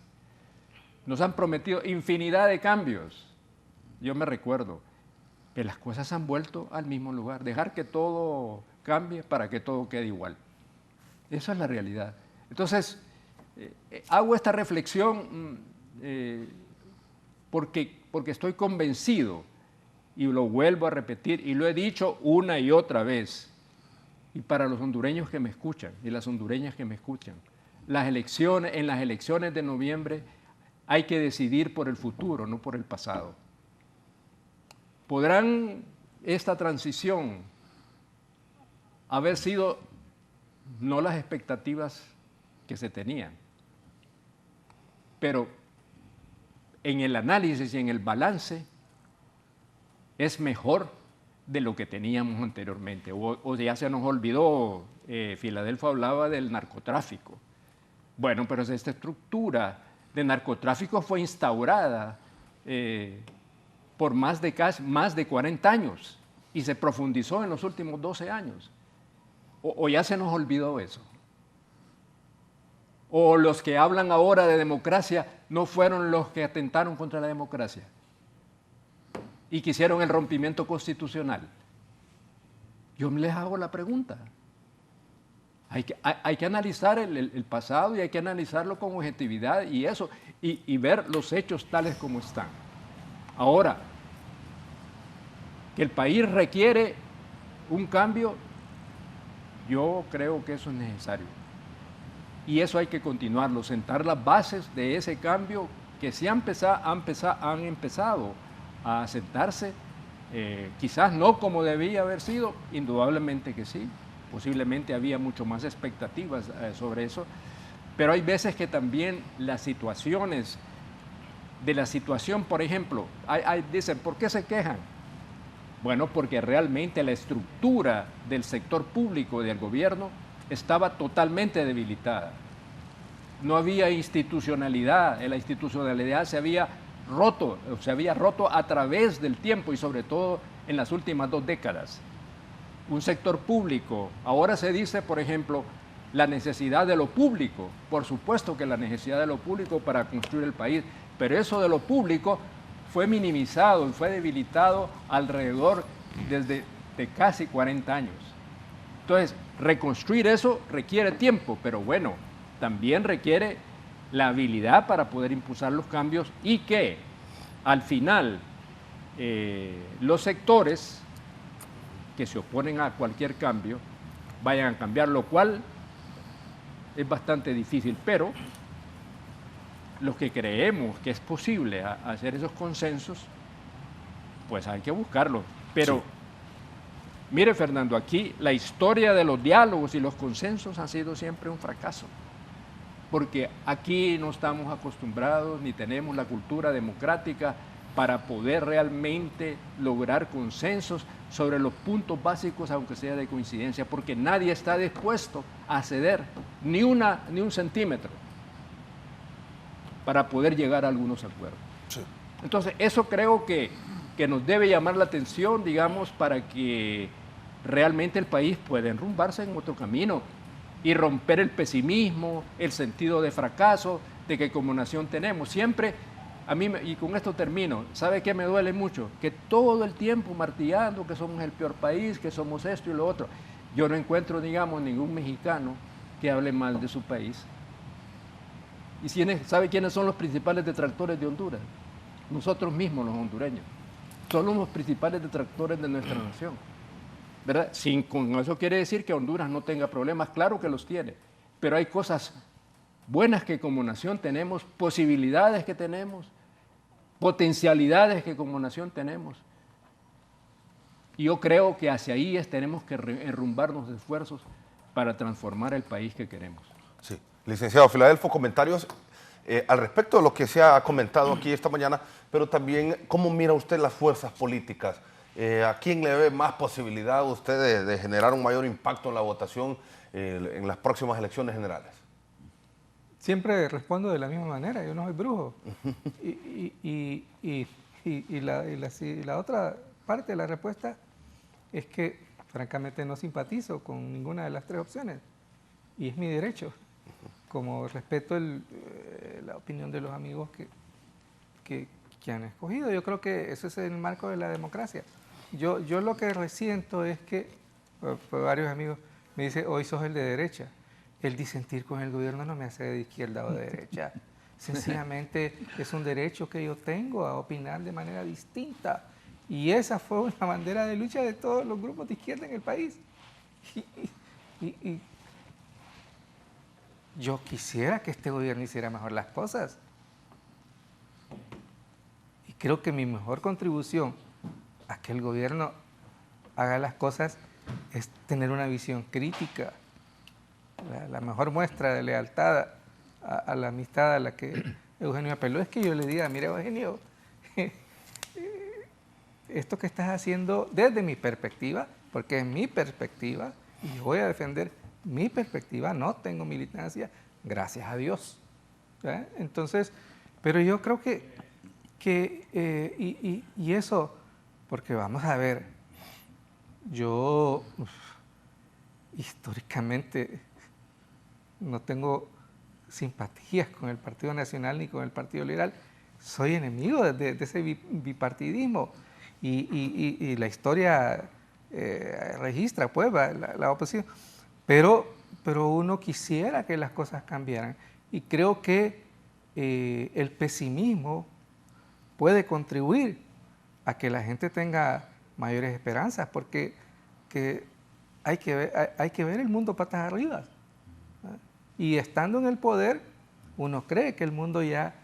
Nos han prometido infinidad de cambios. Yo me recuerdo que las cosas han vuelto al mismo lugar. Dejar que todo cambie para que todo quede igual. Esa es la realidad. Entonces, hago esta reflexión porque estoy convencido, y lo vuelvo a repetir, y lo he dicho una y otra vez, y para los hondureños que me escuchan y las hondureñas que me escuchan, en las elecciones de noviembre hay que decidir por el futuro, no por el pasado. ¿Podrán esta transición haber sido no las expectativas que se tenían, pero en el análisis y en el balance es mejor de lo que teníamos anteriormente? O ya se nos olvidó, Filadelfo hablaba del narcotráfico. Bueno, pero esta estructura de narcotráfico fue instaurada por más de 40 años y se profundizó en los últimos 12 años. O ya se nos olvidó eso. O los que hablan ahora de democracia no fueron los que atentaron contra la democracia y quisieron el rompimiento constitucional. Yo les hago la pregunta. Hay que analizar el pasado y hay que analizarlo con objetividad y eso, y ver los hechos tales como están. Ahora, que el país requiere un cambio, yo creo que eso es necesario. Y eso hay que continuarlo, sentar las bases de ese cambio que sí han empezado a sentarse, quizás no como debía haber sido, indudablemente que sí, posiblemente había mucho más expectativas sobre eso, pero hay veces que también las situaciones, por ejemplo, dicen, ¿por qué se quejan? Bueno, porque realmente la estructura del sector público y del gobierno estaba totalmente debilitada. No había institucionalidad, la institucionalidad se había roto a través del tiempo y sobre todo en las últimas 2 décadas. Un sector público, ahora se dice, por ejemplo, la necesidad de lo público, por supuesto que la necesidad de lo público para construir el país, pero eso de lo público fue minimizado y fue debilitado alrededor desde casi 40 años. Entonces, reconstruir eso requiere tiempo, pero bueno, también requiere la habilidad para poder impulsar los cambios y que al final los sectores que se oponen a cualquier cambio vayan a cambiar, lo cual es bastante difícil, pero los que creemos que es posible hacer esos consensos, pues hay que buscarlos. Pero sí. Mire, Fernando, aquí la historia de los diálogos y los consensos ha sido siempre un fracaso, porque aquí no estamos acostumbrados ni tenemos la cultura democrática para poder realmente lograr consensos sobre los puntos básicos, aunque sea de coincidencia, porque nadie está dispuesto a ceder ni un centímetro para poder llegar a algunos acuerdos. Sí. Entonces, eso creo que nos debe llamar la atención, digamos, para que realmente el país pueda enrumbarse en otro camino. y romper el pesimismo, el sentido de fracaso de que como nación tenemos. Siempre, y con esto termino, ¿sabe qué me duele mucho? Que todo el tiempo martillando que somos el peor país, que somos esto y lo otro. Yo no encuentro, digamos, ningún mexicano que hable mal de su país. ¿Y sabe quiénes son los principales detractores de Honduras? Nosotros mismos, los hondureños. Somos los principales detractores de nuestra nación, ¿verdad? Con eso quiere decir que Honduras no tenga problemas, claro que los tiene, pero hay cosas buenas que como nación tenemos, posibilidades que tenemos, potencialidades que como nación tenemos. Y yo creo que hacia ahí tenemos que enrumbarnos de esfuerzos para transformar el país que queremos. Sí. Licenciado Filadelfo, comentarios al respecto de lo que se ha comentado aquí esta mañana, pero también cómo mira usted las fuerzas políticas. ¿A quién le ve más posibilidad usted de generar un mayor impacto en la votación en las próximas elecciones generales? Siempre respondo de la misma manera, yo no soy brujo. Y la otra parte de la respuesta es que francamente no simpatizo con ninguna de las tres opciones y es mi derecho, como respeto la opinión de los amigos que han escogido. Yo creo que eso es el marco de la democracia. Yo lo que resiento es que varios amigos me dicen, hoy sos el de derecha. El disentir con el gobierno no me hace de izquierda o de derecha. Sencillamente es un derecho que yo tengo a opinar de manera distinta. Y esa fue una bandera de lucha de todos los grupos de izquierda en el país. Y yo quisiera que este gobierno hiciera mejor las cosas. Y creo que mi mejor contribución a que el gobierno haga las cosas es tener una visión crítica. La mejor muestra de lealtad a la amistad a la que Eugenio apeló es que yo le diga, mira Eugenio, esto que estás haciendo desde mi perspectiva, porque es mi perspectiva, y yo voy a defender mi perspectiva, no tengo militancia, gracias a Dios. ¿Eh? Entonces, pero yo creo y eso, porque vamos a ver, yo históricamente no tengo simpatías con el Partido Nacional ni con el Partido Liberal, soy enemigo de ese bipartidismo y la historia registra pues la oposición, pero uno quisiera que las cosas cambiaran y creo que el pesimismo puede contribuir a que la gente tenga mayores esperanzas porque hay que ver el mundo patas arriba. Y estando en el poder, uno cree que el mundo ya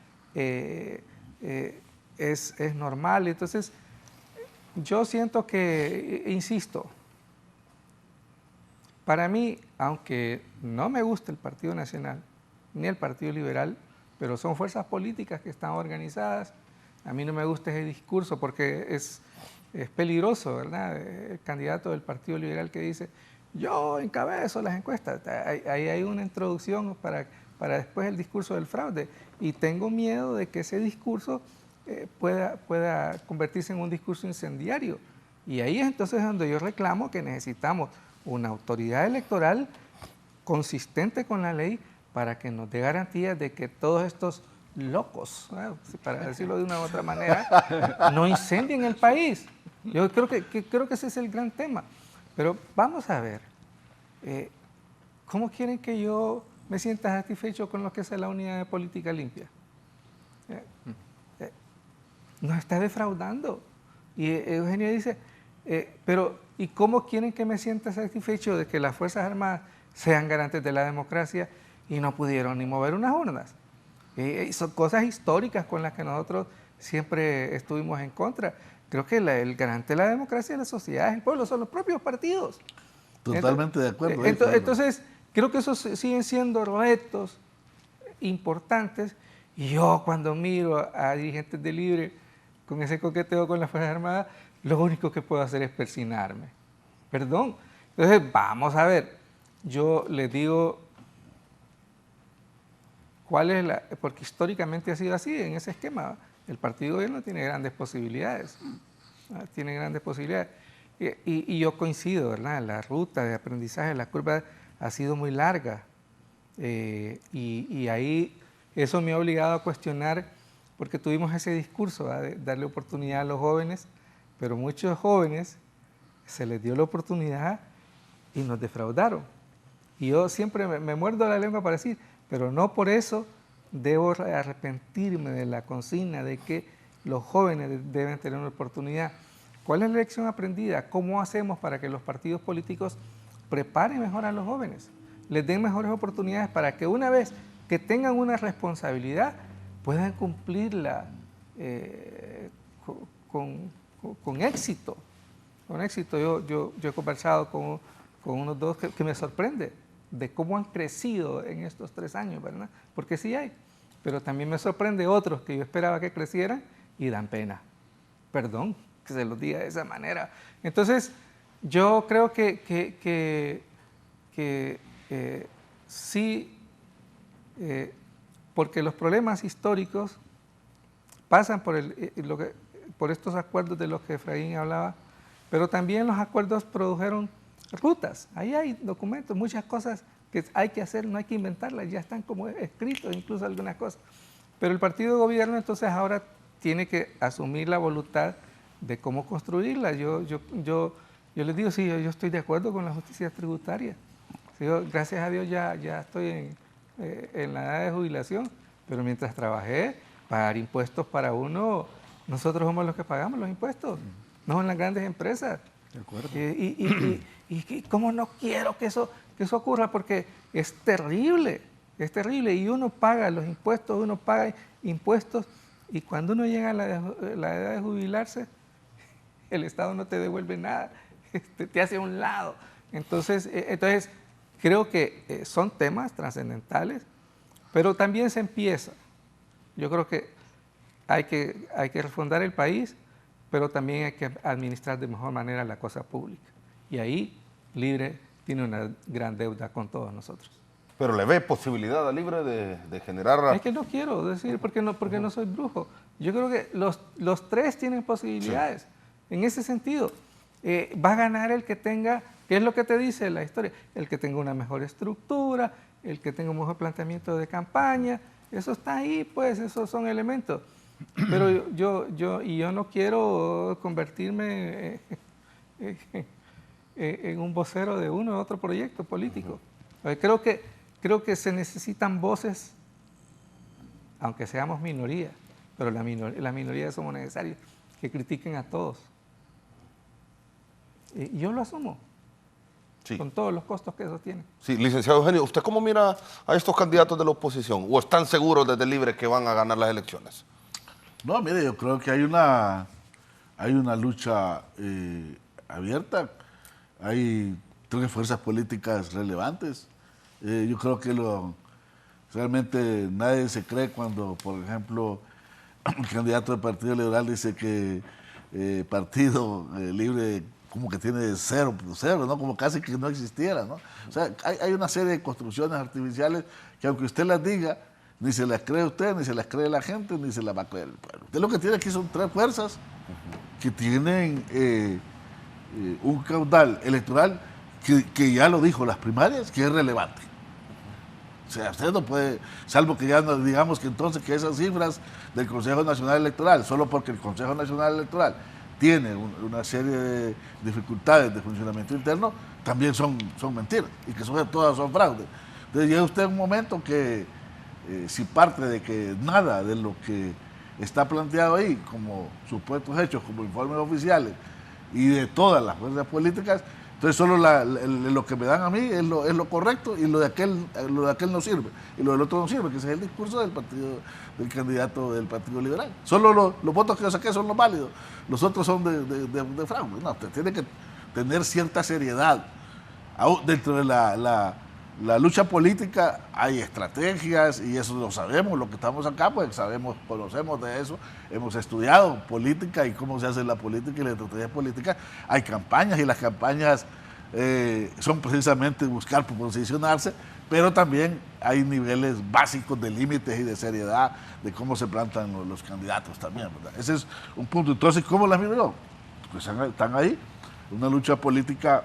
es normal. Entonces, yo siento que, insisto, para mí, aunque no me gusta el Partido Nacional ni el Partido Liberal, pero son fuerzas políticas que están organizadas, a mí no me gusta ese discurso porque es peligroso, ¿verdad? El candidato del Partido Liberal que dice, yo encabezo las encuestas. Ahí hay una introducción para después el discurso del fraude. Y tengo miedo de que ese discurso pueda convertirse en un discurso incendiario. Y ahí es entonces donde yo reclamo que necesitamos una autoridad electoral consistente con la ley para que nos dé garantías de que todos estos locos, para decirlo de una u otra manera, no incendien el país. Yo creo que ese es el gran tema. Pero vamos a ver, ¿cómo quieren que yo me sienta satisfecho con lo que es la unidad de política limpia? Nos está defraudando. Y Eugenio dice, pero ¿y cómo quieren que me sienta satisfecho de que las Fuerzas Armadas sean garantes de la democracia y no pudieron ni mover unas urnas? Son cosas históricas con las que nosotros siempre estuvimos en contra. Creo que el garante de la democracia es la sociedad, es el pueblo, son los propios partidos. Totalmente de acuerdo. Entonces, creo que esos siguen siendo retos importantes. Y yo cuando miro a dirigentes de Libre con ese coqueteo con las Fuerzas Armadas, lo único que puedo hacer es persignarme. Perdón. Entonces, vamos a ver. Yo les digo cuál es porque históricamente ha sido así en ese esquema. El partido de gobierno tiene grandes posibilidades, tiene grandes posibilidades. Y yo coincido, ¿verdad? La ruta de aprendizaje, la curva ha sido muy larga. Y ahí eso me ha obligado a cuestionar, porque tuvimos ese discurso de darle oportunidad a los jóvenes, pero muchos jóvenes se les dio la oportunidad y nos defraudaron. Y yo siempre me muerdo la lengua para decir, pero no por eso debo arrepentirme de la consigna de que los jóvenes deben tener una oportunidad. ¿Cuál es la lección aprendida? ¿Cómo hacemos para que los partidos políticos preparen mejor a los jóvenes? Les den mejores oportunidades para que una vez que tengan una responsabilidad puedan cumplirla con éxito. Con éxito. Yo he conversado con unos dos que me sorprende de cómo han crecido en estos 3 años, ¿verdad? Porque sí hay, pero también me sorprende otros que yo esperaba que crecieran y dan pena. Perdón que se los diga de esa manera. Entonces, yo creo que sí, porque los problemas históricos pasan por estos acuerdos de los que Efraín hablaba, pero también los acuerdos produjeron rutas. Ahí hay documentos, muchas cosas que hay que hacer, no hay que inventarlas, ya están como escritos, incluso algunas cosas. Pero el partido de gobierno entonces ahora tiene que asumir la voluntad de cómo construirla. Yo les digo, sí, yo estoy de acuerdo con la justicia tributaria. Gracias a Dios ya estoy en la edad de jubilación, pero mientras trabajé, pagar impuestos para uno, nosotros somos los que pagamos los impuestos, no son las grandes empresas. De acuerdo. Y cómo no quiero que eso ocurra, porque es terrible, y uno paga los impuestos, y cuando uno llega a la edad de jubilarse, el Estado no te devuelve nada, te hace a un lado. Entonces creo que son temas trascendentales, pero también se empieza. Yo creo que hay que refundar el país, pero también hay que administrar de mejor manera la cosa pública. Y ahí Libre tiene una gran deuda con todos nosotros. Pero le ve posibilidad a Libre de generar... Es que no quiero decir, porque no soy brujo. Yo creo que los 3 tienen posibilidades. Sí. En ese sentido, va a ganar el que tenga, ¿qué es lo que te dice la historia? El que tenga una mejor estructura, el que tenga un mejor planteamiento de campaña. Eso está ahí, pues, esos son elementos. Pero yo no quiero convertirme en un vocero de uno u otro proyecto político. Creo que se necesitan voces, aunque seamos minoría, pero la minoría somos necesarios, que critiquen a todos. Y yo lo asumo, sí, con todos los costos que eso tiene. Sí, licenciado Eugenio, ¿usted cómo mira a estos candidatos de la oposición? ¿O están seguros desde Libre que van a ganar las elecciones? No, mire, yo creo que hay una lucha abierta. Hay 3 fuerzas políticas relevantes. Yo creo que realmente nadie se cree cuando, por ejemplo, el candidato del Partido Liberal dice que Partido Libre como que tiene cero, ¿no? Como casi que no existiera, ¿no? O sea, hay una serie de construcciones artificiales que aunque usted las diga, ni se las cree usted, ni se las cree la gente, ni se las va a creer el pueblo. Usted lo que tiene aquí son 3 fuerzas que tienen un caudal electoral que ya lo dijo las primarias, que es relevante. O sea, usted no puede, salvo que ya nos digamos que entonces que esas cifras del Consejo Nacional Electoral, solo porque el Consejo Nacional Electoral tiene una serie de dificultades de funcionamiento interno, también son mentiras y que todas son fraudes. Entonces llega usted un momento que si parte de que nada de lo que está planteado ahí como supuestos hechos, como informes oficiales y de todas las fuerzas políticas, entonces solo lo que me dan a mí es lo correcto y lo de aquel no sirve y lo del otro no sirve, que ese es el discurso del candidato del Partido Liberal. Solo los votos que yo saqué son los válidos, los otros son de fraude. No, usted tiene que tener cierta seriedad. Dentro de la lucha política hay estrategias y eso lo sabemos, lo que estamos acá pues conocemos de eso, hemos estudiado política y cómo se hace la política y la estrategia política. Hay campañas y las campañas son precisamente buscar posicionarse, pero también hay niveles básicos de límites y de seriedad de cómo se plantan los candidatos también, ¿verdad? Ese es un punto. Entonces, ¿cómo las miro yo? Pues están ahí, una lucha política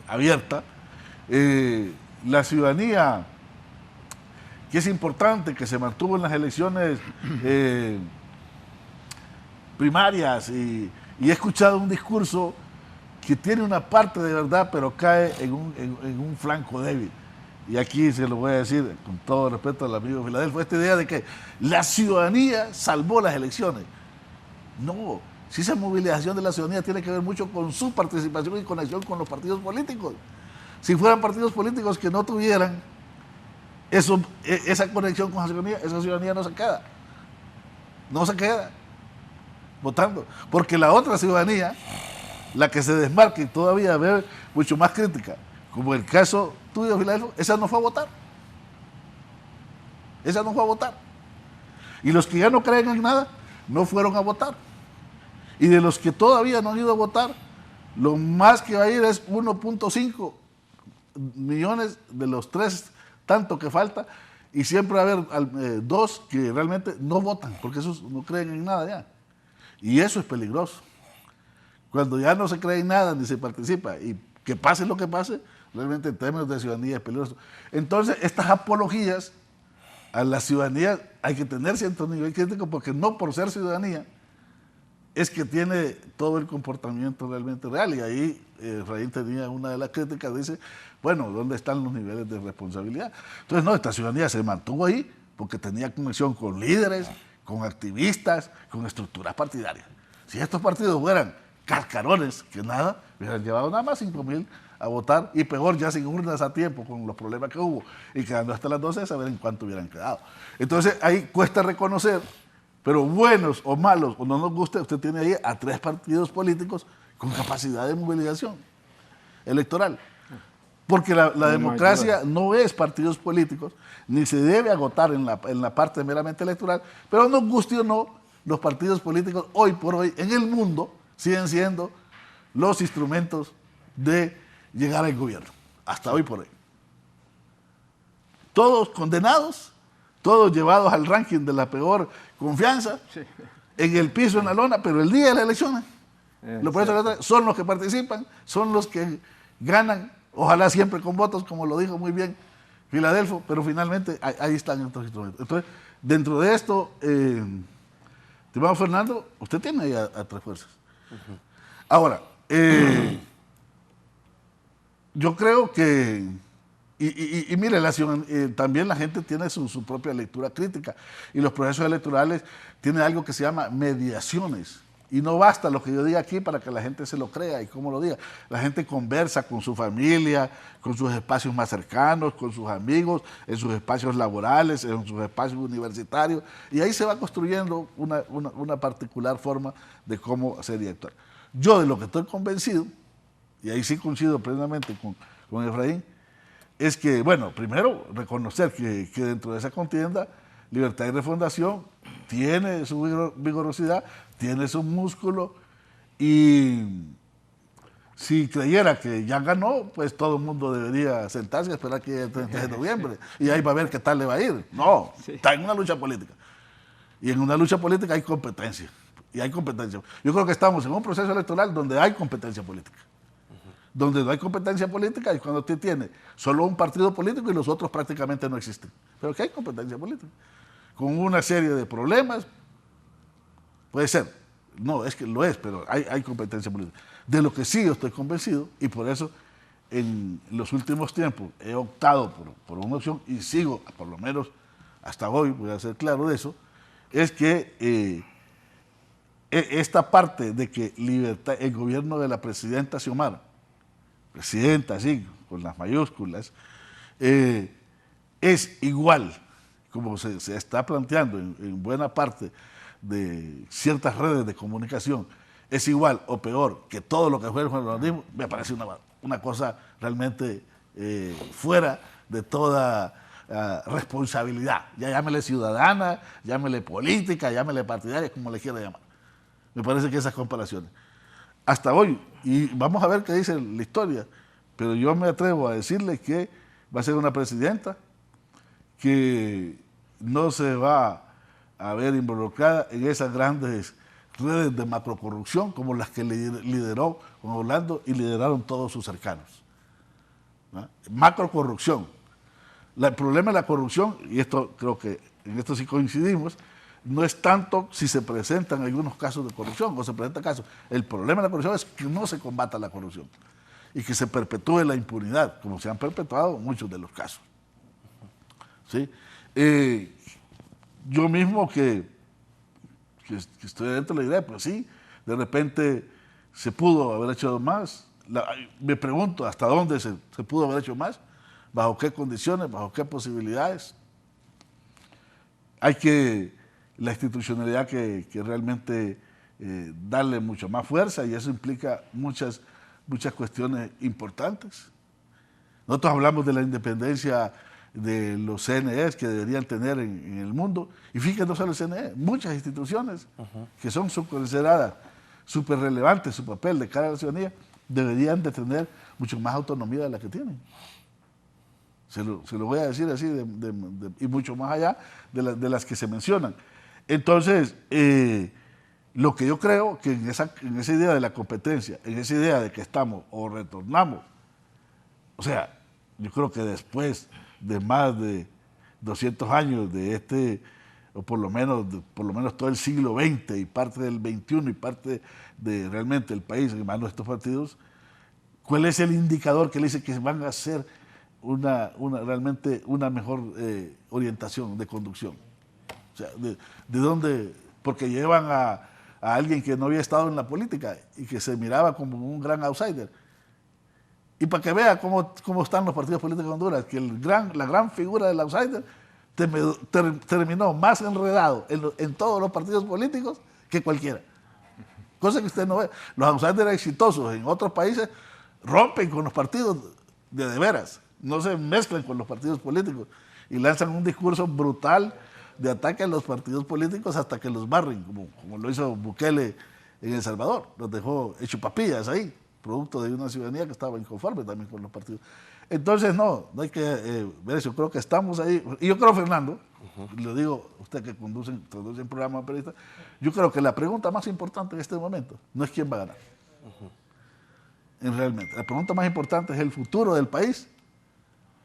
abierta, La ciudadanía, que es importante, que se mantuvo en las elecciones primarias, y he escuchado un discurso que tiene una parte de verdad, pero cae en un flanco débil. Y aquí se lo voy a decir con todo respeto al amigo Filadelfo, esta idea de que la ciudadanía salvó las elecciones. No, si esa movilización de la ciudadanía tiene que ver mucho con su participación y conexión con los partidos políticos. Si fueran partidos políticos que no tuvieran esa conexión con la ciudadanía, esa ciudadanía no se queda. No se queda votando. Porque la otra ciudadanía, la que se desmarca y todavía ve mucho más crítica, como el caso tuyo, Filadelfo, esa no fue a votar. Esa no fue a votar. Y los que ya no creen en nada, no fueron a votar. Y de los que todavía no han ido a votar, lo más que va a ir es 1.5 millones de los 3 tanto que falta, y siempre va a haber 2 que realmente no votan, porque esos no creen en nada ya. Y eso es peligroso. Cuando ya no se cree en nada ni se participa, y que pase lo que pase, realmente en términos de ciudadanía es peligroso. Entonces, estas apologías a la ciudadanía hay que tener cierto nivel crítico, porque no por ser ciudadanía es que tiene todo el comportamiento realmente real. Y ahí Efraín tenía una de las críticas, dice, bueno, ¿dónde están los niveles de responsabilidad? Entonces, no, esta ciudadanía se mantuvo ahí porque tenía conexión con líderes, con activistas, con estructuras partidarias. Si estos partidos fueran cascarones, que nada, hubieran llevado nada más 5,000 a votar, y peor, ya sin urnas a tiempo, con los problemas que hubo, y quedando hasta las 12, a saber en cuánto hubieran quedado. Entonces, ahí cuesta reconocer, pero buenos o malos, o no nos guste, usted tiene ahí a 3 partidos políticos con capacidad de movilización electoral. Porque la democracia no es partidos políticos, ni se debe agotar en la parte meramente electoral, pero nos guste o no, los partidos políticos hoy por hoy en el mundo siguen siendo los instrumentos de llegar al gobierno, hasta hoy por hoy. Todos condenados, todos llevados al ranking de la peor confianza, sí, en el piso, en la lona, pero el día de las elecciones, son los que participan, son los que ganan, ojalá siempre con votos, como lo dijo muy bien Filadelfo, pero finalmente ahí están estos instrumentos. Entonces, dentro de esto, estimado Fernando, usted tiene ahí a 3 fuerzas. Ahora, yo creo que, y mire, también la gente tiene su propia lectura crítica, y los procesos electorales tienen algo que se llama mediaciones, y no basta lo que yo diga aquí para que la gente se lo crea y cómo lo diga. La gente conversa con su familia, con sus espacios más cercanos, con sus amigos, en sus espacios laborales, en sus espacios universitarios, y ahí se va construyendo una particular forma de cómo hacer y actuar. Yo de lo que estoy convencido, y ahí sí coincido plenamente con Efraín, es que, bueno, primero reconocer que dentro de esa contienda, Libertad y Refundación tiene su vigorosidad, tiene su músculo, y si creyera que ya ganó, pues todo el mundo debería sentarse y esperar que el 30 de noviembre, y ahí va a ver qué tal le va a ir. No, sí, está en una lucha política, y en una lucha política hay competencia, y hay competencia. Yo creo que estamos en un proceso electoral donde hay competencia política. Donde no hay competencia política es cuando usted tiene solo un partido político y los otros prácticamente no existen. Pero que hay competencia política, con una serie de problemas. Puede ser, no, es que lo es, pero hay competencia política. De lo que sí yo estoy convencido, y por eso en los últimos tiempos he optado por una opción, y sigo, por lo menos hasta hoy, voy a ser claro de eso, es que esta parte de que el gobierno de la presidenta Xiomara, presidenta, sí, con las mayúsculas, es igual, como se está planteando en buena parte de ciertas redes de comunicación, es igual o peor que todo lo que fue el federalismo, me parece una cosa realmente fuera de toda responsabilidad. Ya llámele ciudadana, llámele política, llámele partidaria, como le quiera llamar. Me parece que esas comparaciones, hasta hoy, y vamos a ver qué dice la historia, pero yo me atrevo a decirle que va a ser una presidenta que no se va a ver involucrada en esas grandes redes de macrocorrupción como las que lideró con Orlando y lideraron todos sus cercanos. ¿no? Macrocorrupción. El problema de la corrupción, y esto creo que en esto sí coincidimos, no es tanto si se presentan algunos casos de corrupción o se presentan casos. El problema de la corrupción es que no se combata la corrupción y que se perpetúe la impunidad, como se han perpetuado muchos de los casos. ¿Sí? Yo mismo que estoy dentro de la idea, pues sí, de repente se pudo haber hecho más. Me pregunto hasta dónde se pudo haber hecho más, bajo qué condiciones, bajo qué posibilidades. Hay que la institucionalidad que realmente darle mucha más fuerza, y eso implica muchas cuestiones importantes. Nosotros hablamos de la independencia de los CNEs que deberían tener en el mundo, y fíjense, no solo el CNE, muchas instituciones que son consideradas súper relevantes, su papel de cara a la ciudadanía, deberían de tener mucho más autonomía de la que tienen. Se lo voy a decir así, y mucho más allá de las que se mencionan. Entonces, lo que yo creo que en esa idea de la competencia, en esa idea de que estamos o retornamos, o sea, yo creo que después de más de 200 años de o por lo menos todo el siglo XX y parte del XXI y parte de realmente el país en manos de estos partidos, ¿cuál es el indicador que le dice que van a hacer realmente una mejor orientación de conducción? O sea, ¿de dónde? Porque llevan a alguien que no había estado en la política y que se miraba como un gran outsider. Y para que vea cómo están los partidos políticos de Honduras, que la gran figura del outsider terminó más enredado en todos los partidos políticos que cualquiera. Cosa que usted no ve. Los outsiders exitosos en otros países rompen con los partidos de veras, no se mezclan con los partidos políticos y lanzan un discurso brutal de ataque a los partidos políticos hasta que los barren, como lo hizo Bukele en El Salvador. Los dejó hecho papillas ahí, producto de una ciudadanía que estaba inconforme también con los partidos. Entonces, no hay que ver eso. Creo que estamos ahí. Y yo creo, Fernando, le digo a usted que conduce un programa de periodista, yo creo que la pregunta más importante en este momento no es quién va a ganar. Realmente, la pregunta más importante es el futuro del país,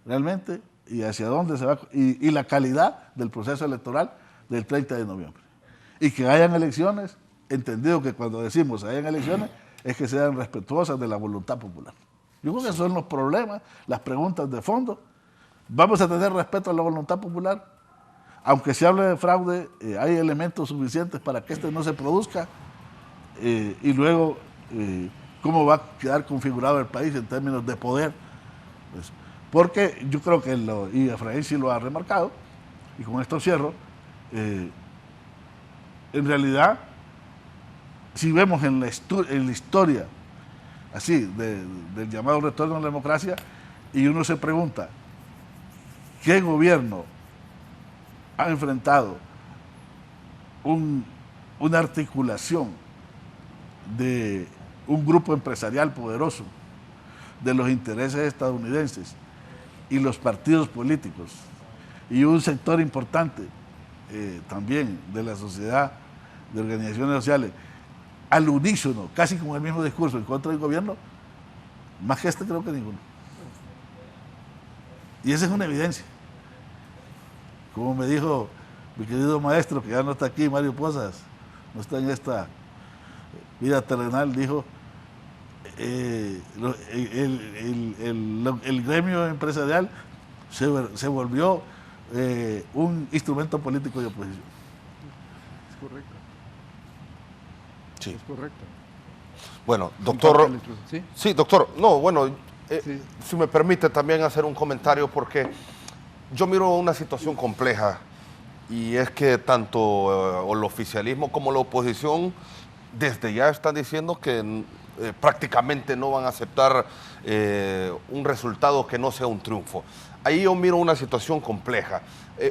realmente, y hacia dónde se va, y la calidad del proceso electoral del 30 de noviembre. Y que hayan elecciones, entendido que cuando decimos hayan elecciones, es que sean respetuosas de la voluntad popular. Yo creo que esos son los problemas, las preguntas de fondo. ¿Vamos a tener respeto a la voluntad popular? Aunque se hable de fraude, hay elementos suficientes para que este no se produzca. Y luego, ¿cómo va a quedar configurado el país en términos de poder? Pues, porque yo creo que, y Efraín sí lo ha remarcado, y con esto cierro, en realidad, si vemos en la historia, así, del llamado retorno a la democracia, y uno se pregunta, ¿qué gobierno ha enfrentado una articulación de un grupo empresarial poderoso, de los intereses estadounidenses y los partidos políticos, y un sector importante también de la sociedad, de organizaciones sociales, al unísono, casi con el mismo discurso en contra del gobierno? Más que creo que ninguno. Y esa es una evidencia. Como me dijo mi querido maestro, que ya no está aquí, Mario Pozas, no está en esta vida terrenal, dijo, el gremio empresarial se volvió un instrumento político de oposición. Es correcto. Sí. Es correcto. Bueno, doctor. ¿Sí? Sí, doctor. No, bueno, Sí. si me permite también hacer un comentario, porque yo miro una situación compleja, y es que tanto el oficialismo como la oposición desde ya están diciendo que prácticamente no van a aceptar un resultado que no sea un triunfo. Ahí yo miro una situación compleja.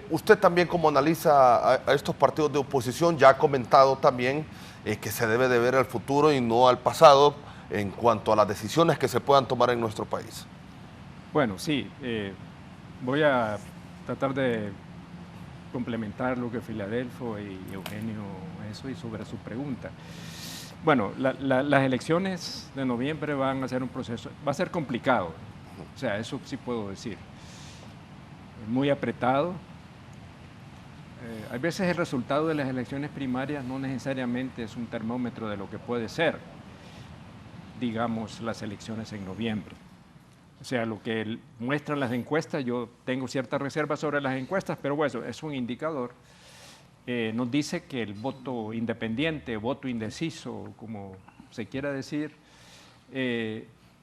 Usted también, como analiza a estos partidos de oposición, ya ha comentado también que se debe de ver al futuro y no al pasado en cuanto a las decisiones que se puedan tomar en nuestro país. Bueno, sí, voy a tratar de complementar lo que Filadelfo y Eugenio eso y sobre su pregunta. Bueno, las elecciones de noviembre van a ser un proceso, va a ser complicado, O sea, eso sí puedo decir. Muy apretado. A veces el resultado de las elecciones primarias no necesariamente es un termómetro de lo que puede ser, digamos, las elecciones en noviembre. O sea, lo que muestran las encuestas, yo tengo ciertas reservas sobre las encuestas, pero bueno, es un indicador. Nos dice que el voto independiente, voto indeciso, como se quiera decir,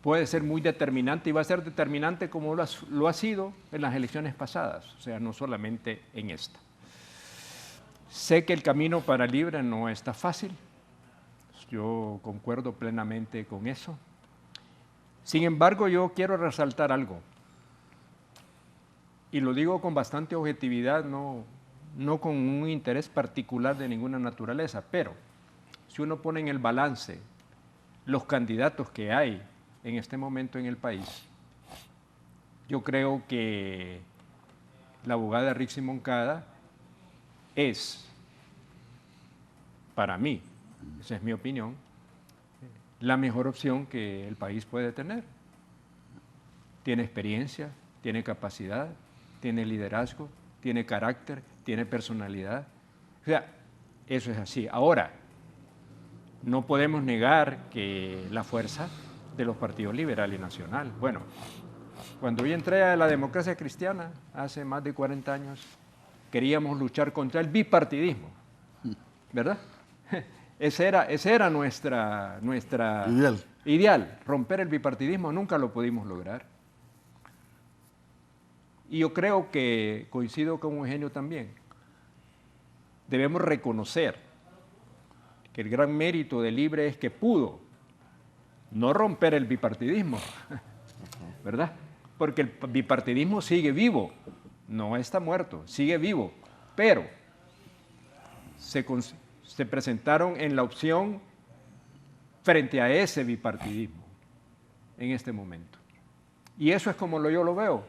puede ser muy determinante y va a ser determinante como lo ha sido en las elecciones pasadas, o sea, no solamente en esta. Sé que el camino para Libre no está fácil, yo concuerdo plenamente con eso. Sin embargo, yo quiero resaltar algo, y lo digo con bastante objetividad, no con un interés particular de ninguna naturaleza, pero si uno pone en el balance los candidatos que hay en este momento en el país, yo creo que la abogada Rixi Moncada es, para mí, esa es mi opinión, la mejor opción que el país puede tener. Tiene experiencia, tiene capacidad, tiene liderazgo, tiene carácter, tiene personalidad. O sea, eso es así. Ahora, no podemos negar que la fuerza de los partidos liberal y nacional. Bueno, cuando yo entré a la democracia cristiana, hace más de 40 años, queríamos luchar contra el bipartidismo, ¿verdad? Ese era nuestra ideal, romper el bipartidismo, nunca lo pudimos lograr. Y yo creo que coincido con Eugenio también. Debemos reconocer que el gran mérito de Libre es que pudo no romper el bipartidismo, ¿verdad? Porque el bipartidismo sigue vivo, no está muerto, sigue vivo, pero se presentaron en la opción frente a ese bipartidismo en este momento. Y eso es como yo lo veo,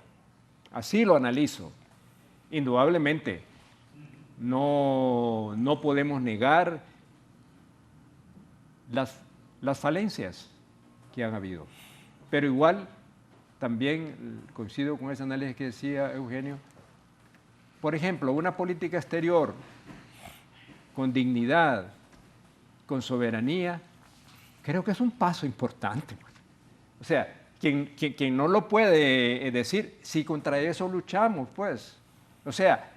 así lo analizo. Indudablemente, no podemos negar las falencias que han habido, pero igual también coincido con ese análisis que decía Eugenio. Por ejemplo, una política exterior con dignidad, con soberanía, creo que es un paso importante. O sea, quien no lo puede decir, si contra eso luchamos, pues. O sea,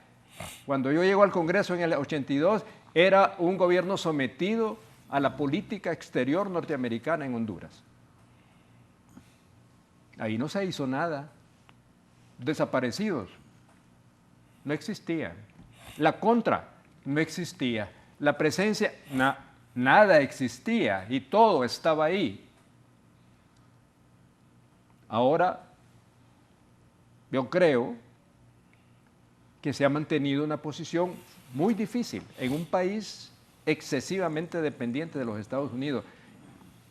cuando yo llego al Congreso en el 82, era un gobierno sometido a la política exterior norteamericana en Honduras. Ahí no se hizo nada. Desaparecidos. No existían. La contra no existía. La presencia, nada existía y todo estaba ahí. Ahora, yo creo que se ha mantenido una posición muy difícil en un país excesivamente dependiente de los Estados Unidos.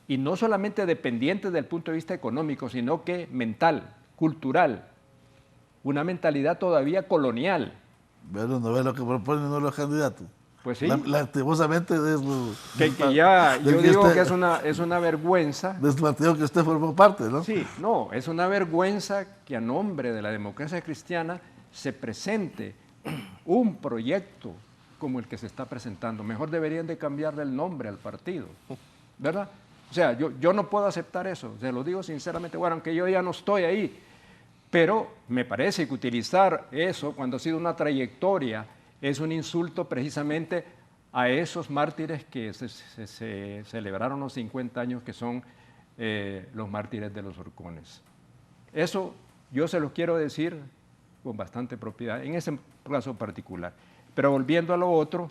Y no solamente dependiente desde el punto de vista económico, sino que mental, cultural, una mentalidad todavía colonial. Pero no ves lo que proponen los candidatos. Pues sí. Lastimosamente es yo digo que es una vergüenza. De este partido que usted formó parte, ¿no? Sí, no, es una vergüenza que a nombre de la democracia cristiana se presente un proyecto como el que se está presentando. Mejor deberían de cambiarle el nombre al partido, ¿verdad? O sea, yo no puedo aceptar eso, se lo digo sinceramente, bueno, aunque yo ya no estoy ahí, pero me parece que utilizar eso cuando ha sido una trayectoria es un insulto precisamente a esos mártires que se celebraron los 50 años, que son los mártires de los Horcones. Eso yo se los quiero decir con bastante propiedad, en ese caso particular. Pero volviendo a lo otro,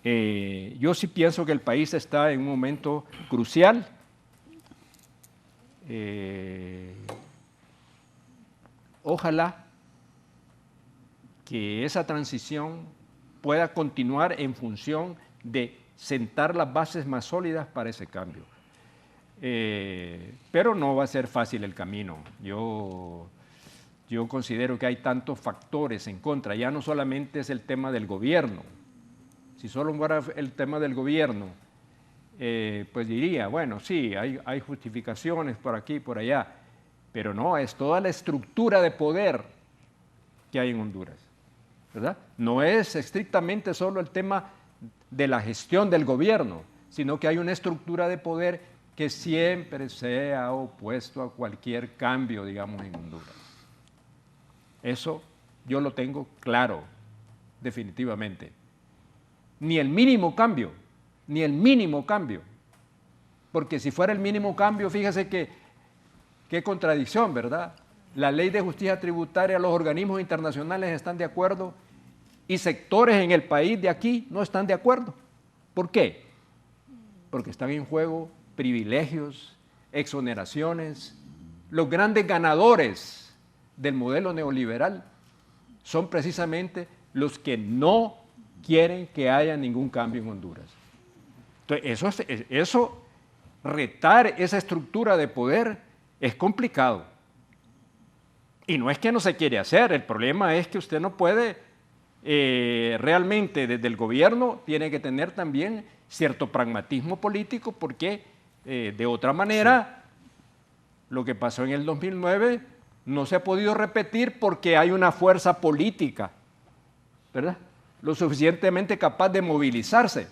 yo sí pienso que el país está en un momento crucial. Ojalá que esa transición pueda continuar en función de sentar las bases más sólidas para ese cambio. Pero no va a ser fácil el camino. Yo considero que hay tantos factores en contra. Ya no solamente es el tema del gobierno. Si solo fuera el tema del gobierno, pues diría, bueno, sí, hay justificaciones por aquí y por allá, pero no, es toda la estructura de poder que hay en Honduras, ¿verdad? No es estrictamente solo el tema de la gestión del gobierno, sino que hay una estructura de poder que siempre se ha opuesto a cualquier cambio, digamos, en Honduras. Eso yo lo tengo claro, definitivamente. Ni el mínimo cambio, ni el mínimo cambio. Porque si fuera el mínimo cambio, fíjese que qué contradicción, ¿verdad? La ley de justicia tributaria, los organismos internacionales están de acuerdo y sectores en el país de aquí no están de acuerdo. ¿Por qué? Porque están en juego privilegios, exoneraciones. Los grandes ganadores del modelo neoliberal son precisamente los que no quieren que haya ningún cambio en Honduras. Entonces, eso retar esa estructura de poder es complicado. Y no es que no se quiere hacer, el problema es que usted no puede realmente desde el gobierno, tiene que tener también cierto pragmatismo político, porque de otra manera lo que pasó en el 2009 no se ha podido repetir porque hay una fuerza política, ¿verdad?, lo suficientemente capaz de movilizarse.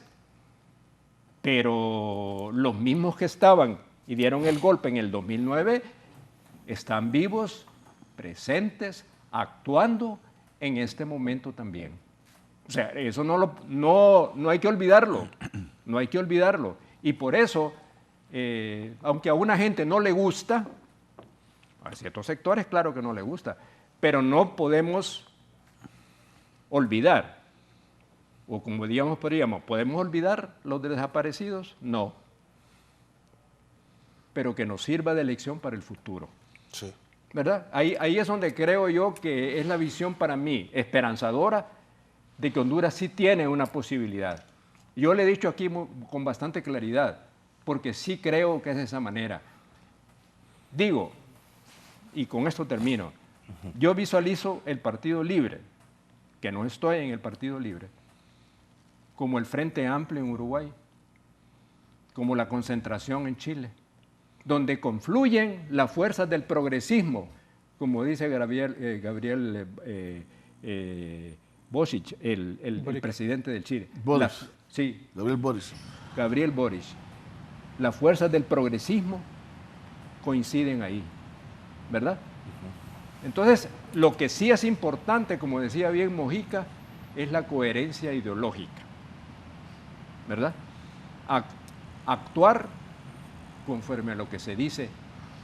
Pero los mismos que estaban y dieron el golpe en el 2009 están vivos, presentes, actuando en este momento también. O sea, eso no hay que olvidarlo, no hay que olvidarlo. Y por eso, aunque a una gente no le gusta, a ciertos sectores claro que no le gusta, pero no podemos olvidar, o como podríamos, ¿podemos olvidar los desaparecidos? No. Pero que nos sirva de lección para el futuro. Sí. ¿Verdad? Ahí es donde creo yo que es la visión para mí esperanzadora de que Honduras sí tiene una posibilidad. Yo le he dicho aquí con bastante claridad, porque sí creo que es de esa manera. Digo, y con esto termino, yo visualizo el Partido Libre, que no estoy en el Partido Libre, como el Frente Amplio en Uruguay, como la Concentración en Chile, donde confluyen las fuerzas del progresismo, como dice Gabriel Boric, el presidente del Chile. Boris. Sí. Gabriel Boric. Gabriel Boric. Las fuerzas del progresismo coinciden ahí, ¿verdad? Entonces, lo que sí es importante, como decía bien Mojica, es la coherencia ideológica, ¿verdad? Actuar conforme a lo que se dice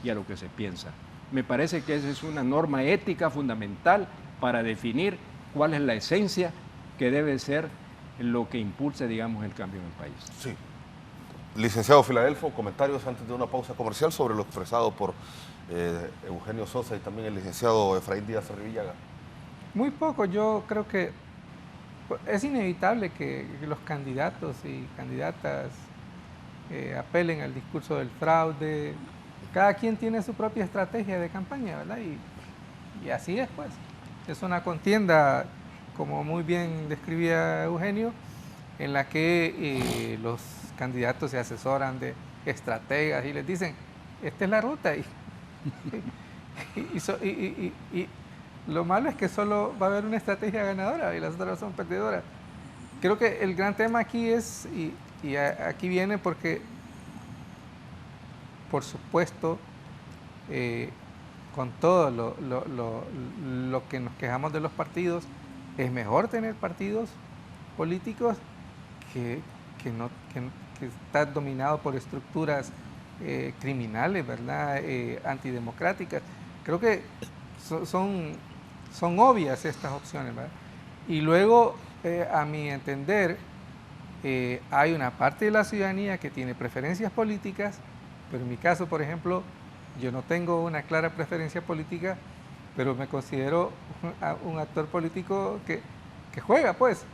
y a lo que se piensa. Me parece que esa es una norma ética fundamental para definir cuál es la esencia que debe ser lo que impulse, digamos, el cambio en el país. Sí. Licenciado Filadelfo, comentarios antes de una pausa comercial sobre lo expresado por Eugenio Sosa y también el licenciado Efraín Díaz Arribillaga. Muy poco, yo creo que es inevitable que los candidatos y candidatas apelen al discurso del fraude. Cada quien tiene su propia estrategia de campaña, ¿verdad? Y así es, pues. Es una contienda, como muy bien describía Eugenio, en la que los candidatos se asesoran de estrategas y les dicen, esta es la ruta. Y lo malo es que solo va a haber una estrategia ganadora y las otras son perdedoras. Creo que el gran tema aquí es, y aquí viene porque, por supuesto, con todo lo que nos quejamos de los partidos, es mejor tener partidos políticos que están dominados por estructuras criminales, ¿verdad? Antidemocráticas. Creo que son obvias estas opciones, ¿verdad? Y luego, a mi entender, hay una parte de la ciudadanía que tiene preferencias políticas, pero en mi caso, por ejemplo, yo no tengo una clara preferencia política, pero me considero un actor político que juega, pues.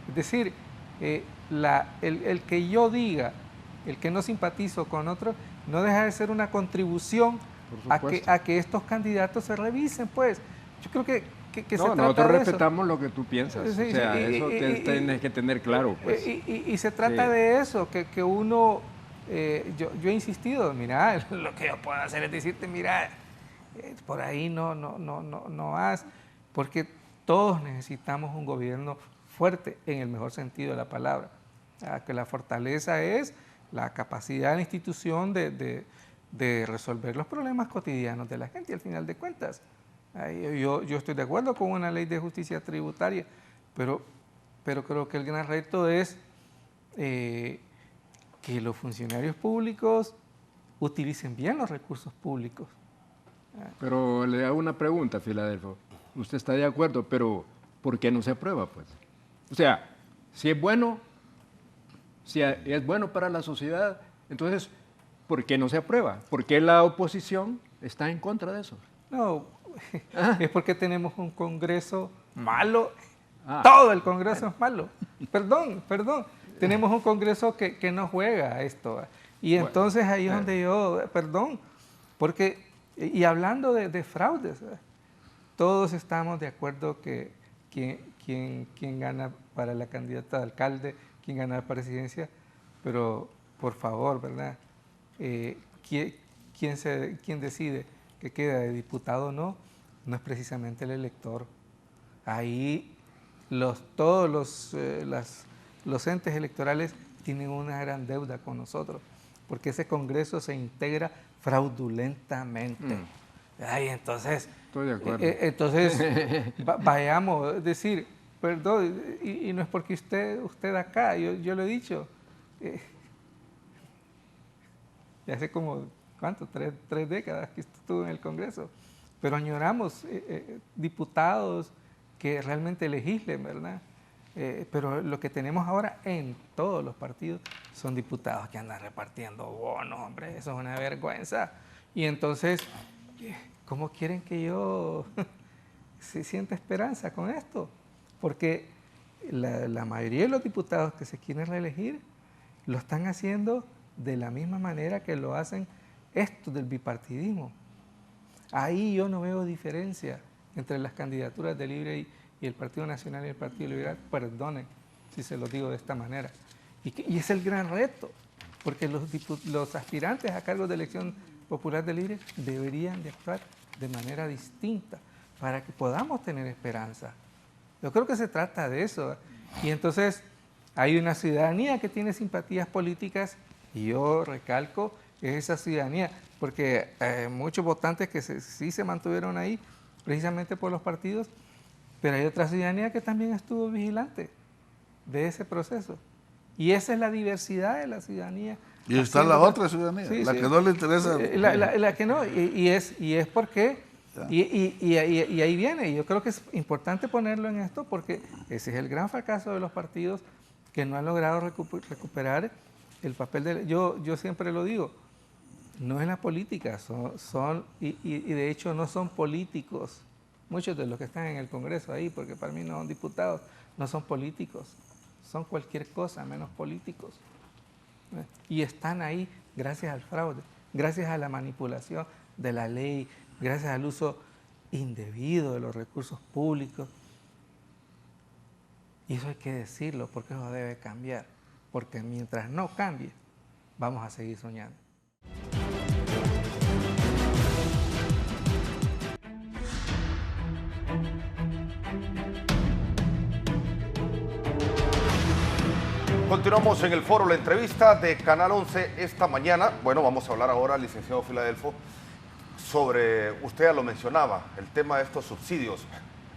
Es decir, el que yo diga, el que no simpatizo con otro, no deja de ser una contribución a que estos candidatos se revisen, pues. Yo creo que se trata nosotros de respetamos lo que tú piensas, Sí, o sea, sí, eso tienes que tener claro, pues. Y se trata de eso, que uno, yo he insistido, mira, lo que yo puedo hacer es decirte, mira, por ahí no vas, porque todos necesitamos un gobierno fuerte en el mejor sentido de la palabra. Que la fortaleza es la capacidad de la institución de resolver los problemas cotidianos de la gente, al final de cuentas. Yo estoy de acuerdo con una ley de justicia tributaria, pero creo que el gran reto es que los funcionarios públicos utilicen bien los recursos públicos. Pero le hago una pregunta, Filadelfo. Usted está de acuerdo, pero ¿por qué no se aprueba, pues? O sea, si es bueno para la sociedad, entonces, ¿por qué no se aprueba? ¿Por qué la oposición está en contra de eso? No, es porque tenemos un Congreso malo. Todo el Congreso es malo. Perdón. Tenemos un Congreso que no juega a esto. Y entonces ahí es donde yo, porque, y hablando de fraudes, todos estamos de acuerdo que quién gana para la candidata de alcalde, quién gana la presidencia, pero por favor, ¿verdad? ¿Quién decide que queda de diputado o no? No es precisamente el elector. Ahí todos los entes electorales tienen una gran deuda con nosotros, porque ese Congreso se integra fraudulentamente. Entonces, estoy de acuerdo. Entonces vayamos a decir, perdón, y no es porque usted acá, yo lo he dicho, ya hace como, ¿cuánto? Tres décadas que estuve en el Congreso, pero añoramos diputados que realmente legislen, ¿verdad? Pero lo que tenemos ahora en todos los partidos son diputados que andan repartiendo bonos, hombre, eso es una vergüenza. Y entonces, ¿cómo quieren que yo se sienta esperanza con esto? Porque la mayoría de los diputados que se quieren reelegir lo están haciendo de la misma manera que lo hacen estos del bipartidismo. Ahí yo no veo diferencia entre las candidaturas de Libre y el Partido Nacional y el Partido Liberal, perdonen si se lo digo de esta manera. Y es el gran reto, porque los aspirantes a cargo de elección popular de Libre deberían de actuar de manera distinta para que podamos tener esperanza. Yo creo que se trata de eso. Y entonces hay una ciudadanía que tiene simpatías políticas y yo recalco esa ciudadanía, porque muchos votantes que sí se mantuvieron ahí precisamente por los partidos, pero hay otra ciudadanía que también estuvo vigilante de ese proceso. Y esa es la diversidad de la ciudadanía. Y está la otra ciudadanía, la que no le interesa. La que no, y es porque, y ahí viene, y yo creo que es importante ponerlo en esto porque ese es el gran fracaso de los partidos que no han logrado recuperar el papel yo siempre lo digo, no es la política, y de hecho no son políticos. Muchos de los que están en el Congreso ahí, porque para mí no son diputados, no son políticos, son cualquier cosa menos políticos. Y están ahí gracias al fraude, gracias a la manipulación de la ley, gracias al uso indebido de los recursos públicos. Y eso hay que decirlo, porque eso debe cambiar, porque mientras no cambie, vamos a seguir soñando. Continuamos en el foro, la entrevista de Canal 11 esta mañana. Bueno, vamos a hablar ahora, licenciado Filadelfo, sobre, usted ya lo mencionaba, el tema de estos subsidios.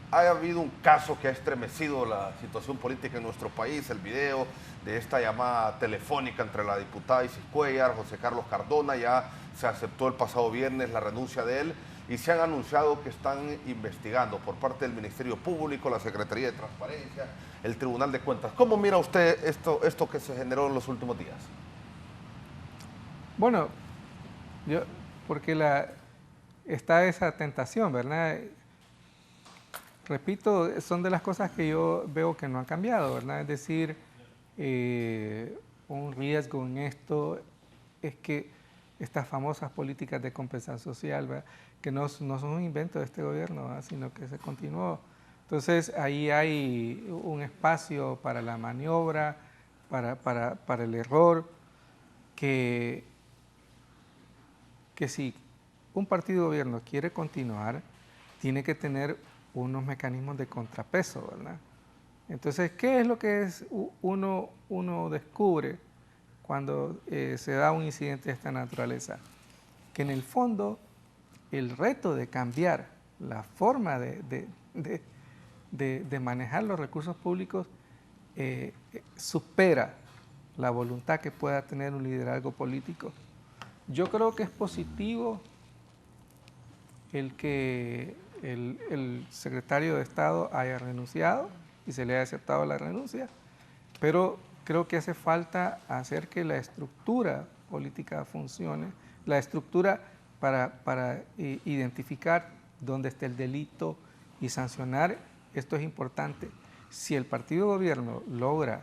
Ha habido un caso que ha estremecido la situación política en nuestro país, el video de esta llamada telefónica entre la diputada Isis Cuellar, José Carlos Cardona. Ya se aceptó el pasado viernes la renuncia de él y se han anunciado que están investigando por parte del Ministerio Público, la Secretaría de Transparencia, el Tribunal de Cuentas. ¿Cómo mira usted esto que se generó en los últimos días? Bueno, porque está esa tentación, ¿verdad? Repito, son de las cosas que yo veo que no han cambiado, ¿verdad? Es decir, un riesgo en esto es que estas famosas políticas de compensación social, ¿verdad?, que no son un invento de este gobierno, ¿verdad?, sino que se continuó. Entonces, ahí hay un espacio para la maniobra, para el error, que si un partido de gobierno quiere continuar, tiene que tener unos mecanismos de contrapeso, ¿verdad? Entonces, ¿qué es lo que uno descubre cuando se da un incidente de esta naturaleza? Que en el fondo el reto de cambiar la forma de manejar los recursos públicos supera la voluntad que pueda tener un liderazgo político. Yo creo que es positivo el que el secretario de Estado haya renunciado y se le haya aceptado la renuncia, pero creo que hace falta hacer que la estructura política funcione, la estructura para identificar dónde está el delito y sancionar. Esto es importante. Si el partido de gobierno logra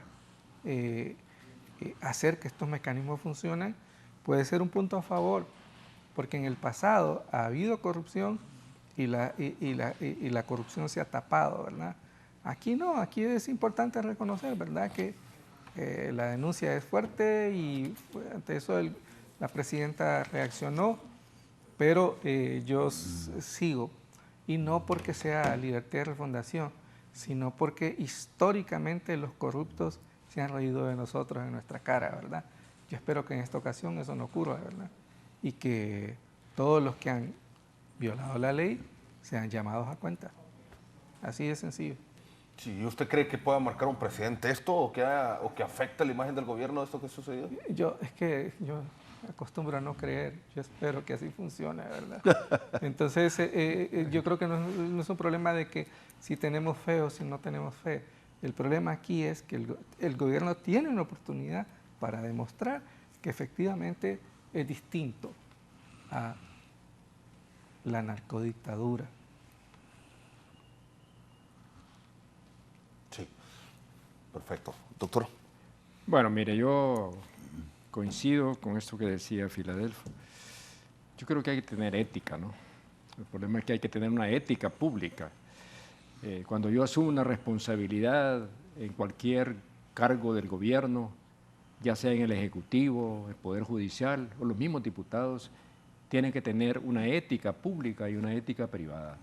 hacer que estos mecanismos funcionen, puede ser un punto a favor, porque en el pasado ha habido corrupción y la corrupción se ha tapado, ¿verdad? Aquí no, aquí es importante reconocer, ¿verdad?, que la denuncia es fuerte y ante eso la presidenta reaccionó, pero yo sigo, y no porque sea libertad de refundación, sino porque históricamente los corruptos se han reído de nosotros en nuestra cara, ¿verdad? Yo espero que en esta ocasión eso no ocurra, ¿verdad? Y que todos los que han violado la ley sean llamados a cuenta. Así de sencillo. Sí, ¿usted cree que pueda marcar un precedente esto o que afecte la imagen del gobierno esto que sucedió? Yo acostumbro a no creer, yo espero que así funcione, ¿verdad? Entonces, yo creo que no es un problema de que si tenemos fe o si no tenemos fe. El problema aquí es que el gobierno tiene una oportunidad para demostrar que efectivamente es distinto a la narcodictadura. Sí, perfecto. Doctor. Bueno, mire, yo coincido con esto que decía Filadelfo. Yo creo que hay que tener ética, ¿no? El problema es que hay que tener una ética pública. Cuando yo asumo una responsabilidad en cualquier cargo del gobierno, ya sea en el Ejecutivo, el Poder Judicial o los mismos diputados, tienen que tener una ética pública y una ética privada.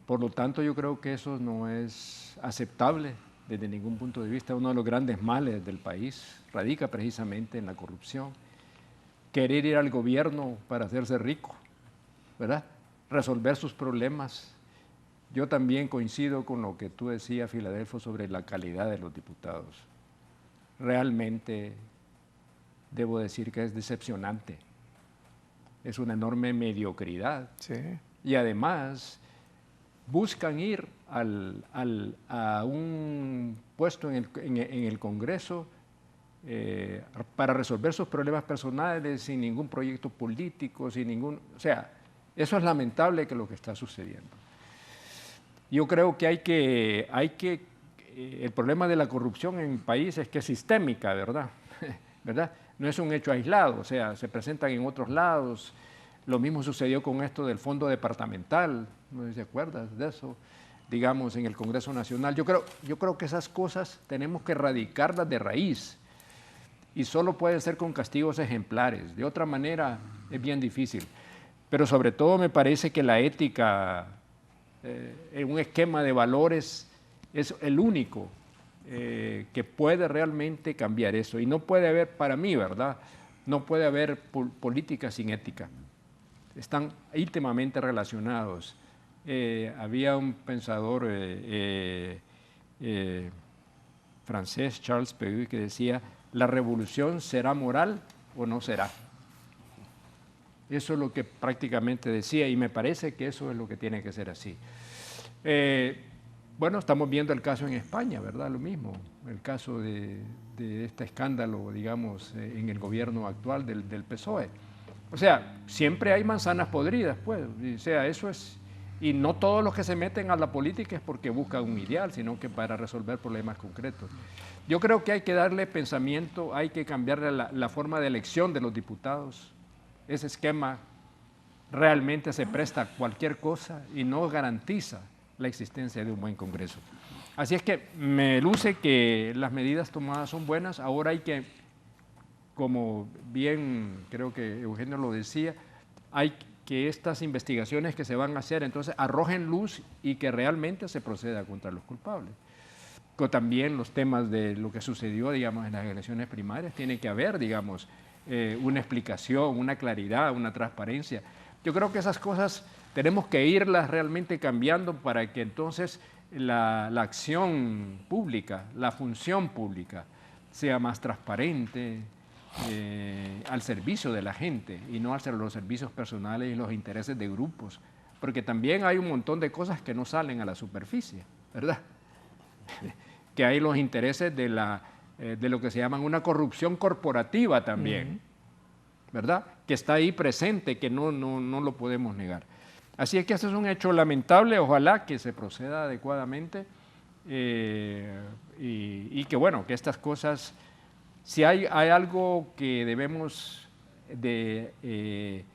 Por lo tanto, yo creo que eso no es aceptable desde ningún punto de vista. Uno de los grandes males del país radica precisamente en la corrupción. Querer ir al gobierno para hacerse rico, ¿verdad? Resolver sus problemas. Yo también coincido con lo que tú decías, Filadelfo, sobre la calidad de los diputados. Realmente debo decir que es decepcionante. Es una enorme mediocridad. Sí. Y además buscan ir a un puesto en el Congreso para resolver sus problemas personales sin ningún proyecto político, o sea, eso es lamentable que lo que está sucediendo. Yo creo que el problema de la corrupción en el país es que es sistémica, ¿verdad? ¿Verdad? No es un hecho aislado, o sea, se presentan en otros lados. Lo mismo sucedió con esto del fondo departamental, no sé si se acuerdan de eso, digamos, en el Congreso Nacional. Yo creo que esas cosas tenemos que erradicarlas de raíz y solo pueden ser con castigos ejemplares. De otra manera es bien difícil. Pero sobre todo me parece que la ética, en un esquema de valores, es el único que puede realmente cambiar eso. Y no puede haber, para mí, ¿verdad? No puede haber política sin ética. Están íntimamente relacionados. Había un pensador francés, Charles Péguy, que decía, la revolución será moral o no será. Eso es lo que prácticamente decía y me parece que eso es lo que tiene que ser así. Bueno, estamos viendo el caso en España, ¿verdad? Lo mismo, el caso de este escándalo, digamos, en el gobierno actual del PSOE. O sea, siempre hay manzanas podridas, pues. O sea, eso es... Y no todos los que se meten a la política es porque buscan un ideal, sino que para resolver problemas concretos. Yo creo que hay que darle pensamiento, hay que cambiarle la forma de elección de los diputados. Ese esquema realmente se presta a cualquier cosa y no garantiza la existencia de un buen Congreso. Así es que me luce que las medidas tomadas son buenas. Ahora hay que, como bien creo que Eugenio lo decía, hay que estas investigaciones que se van a hacer, entonces arrojen luz y que realmente se proceda contra los culpables. También los temas de lo que sucedió, digamos, en las elecciones primarias, tiene que haber, digamos, una explicación, una claridad, una transparencia. Yo creo que esas cosas tenemos que irlas realmente cambiando para que entonces la acción pública, la función pública, sea más transparente, al servicio de la gente y no hacer los servicios personales y los intereses de grupos, porque también hay un montón de cosas que no salen a la superficie, ¿verdad? Que hay los intereses de lo que se llama una corrupción corporativa también, ¿verdad? Que está ahí presente, que no lo podemos negar. Así es que este es un hecho lamentable, ojalá que se proceda adecuadamente y que bueno, que estas cosas, si hay algo que debemos de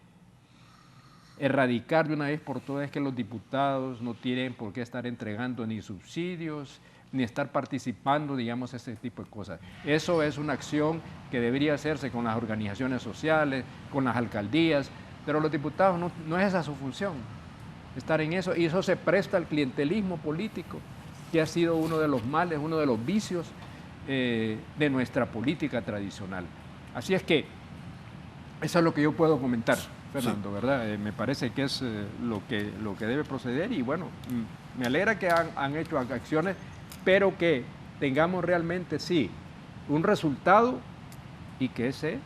erradicar de una vez por todas es que los diputados no tienen por qué estar entregando ni subsidios, ni estar participando, digamos, ese tipo de cosas. Eso es una acción que debería hacerse con las organizaciones sociales, con las alcaldías, pero los diputados no es esa su función, estar en eso, y eso se presta al clientelismo político, que ha sido uno de los males, uno de los vicios de nuestra política tradicional. Así es que eso es lo que yo puedo comentar, Fernando, sí. ¿Verdad? Me parece que es lo que debe proceder y bueno, me alegra que han hecho acciones, pero que tengamos realmente, sí, un resultado y que se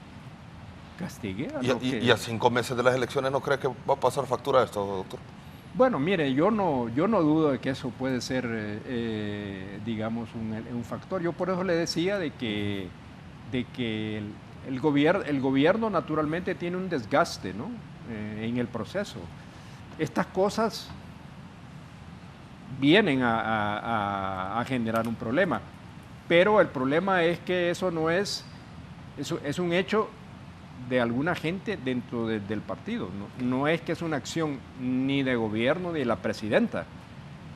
castigue a y a 5 meses de las elecciones, ¿no cree que va a pasar factura esto, doctor? Bueno, mire, yo no dudo de que eso puede ser, digamos, un factor. Yo por eso le decía de que el gobierno naturalmente tiene un desgaste, ¿no? En el proceso. Estas cosas vienen a generar un problema, pero el problema es que eso no es un hecho de alguna gente dentro del partido, no es que es una acción ni de gobierno ni de la presidenta,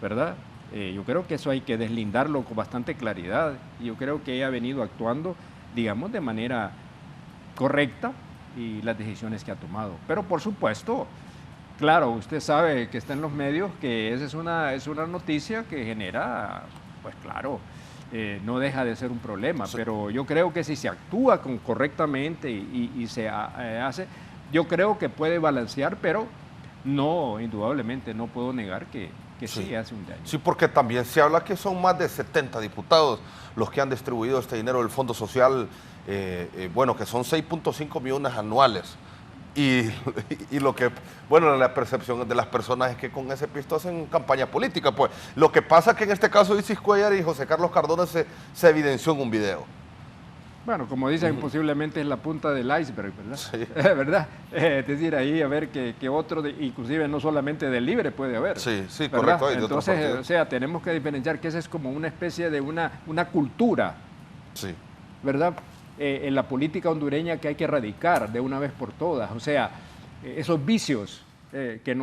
¿verdad? Yo creo que eso hay que deslindarlo con bastante claridad, y yo creo que ella ha venido actuando, digamos, de manera correcta y las decisiones que ha tomado, pero por supuesto, claro, usted sabe que está en los medios que esa es una noticia que genera, pues claro, no deja de ser un problema, sí. Pero yo creo que si se actúa correctamente y se hace, yo creo que puede balancear, pero no, indudablemente no puedo negar que sí hace un daño. Sí, porque también se habla que son más de 70 diputados los que han distribuido este dinero del Fondo Social, bueno, que son 6.5 millones anuales. Y lo que, bueno, la percepción de las personas es que con ese pisto hacen campaña política. Pues lo que pasa es que en este caso Isis Cuellar y José Carlos Cardona se evidenció en un video. Bueno, como dicen, posiblemente es la punta del iceberg, ¿verdad? Sí. ¿Verdad? Es decir, ahí a ver que otro, inclusive no solamente del Libre puede haber. Sí, sí, ¿verdad? correcto. Entonces, o sea, tenemos que diferenciar que esa es como una especie de una cultura, sí, ¿verdad? En la política hondureña que hay que erradicar de una vez por todas. O sea, esos vicios que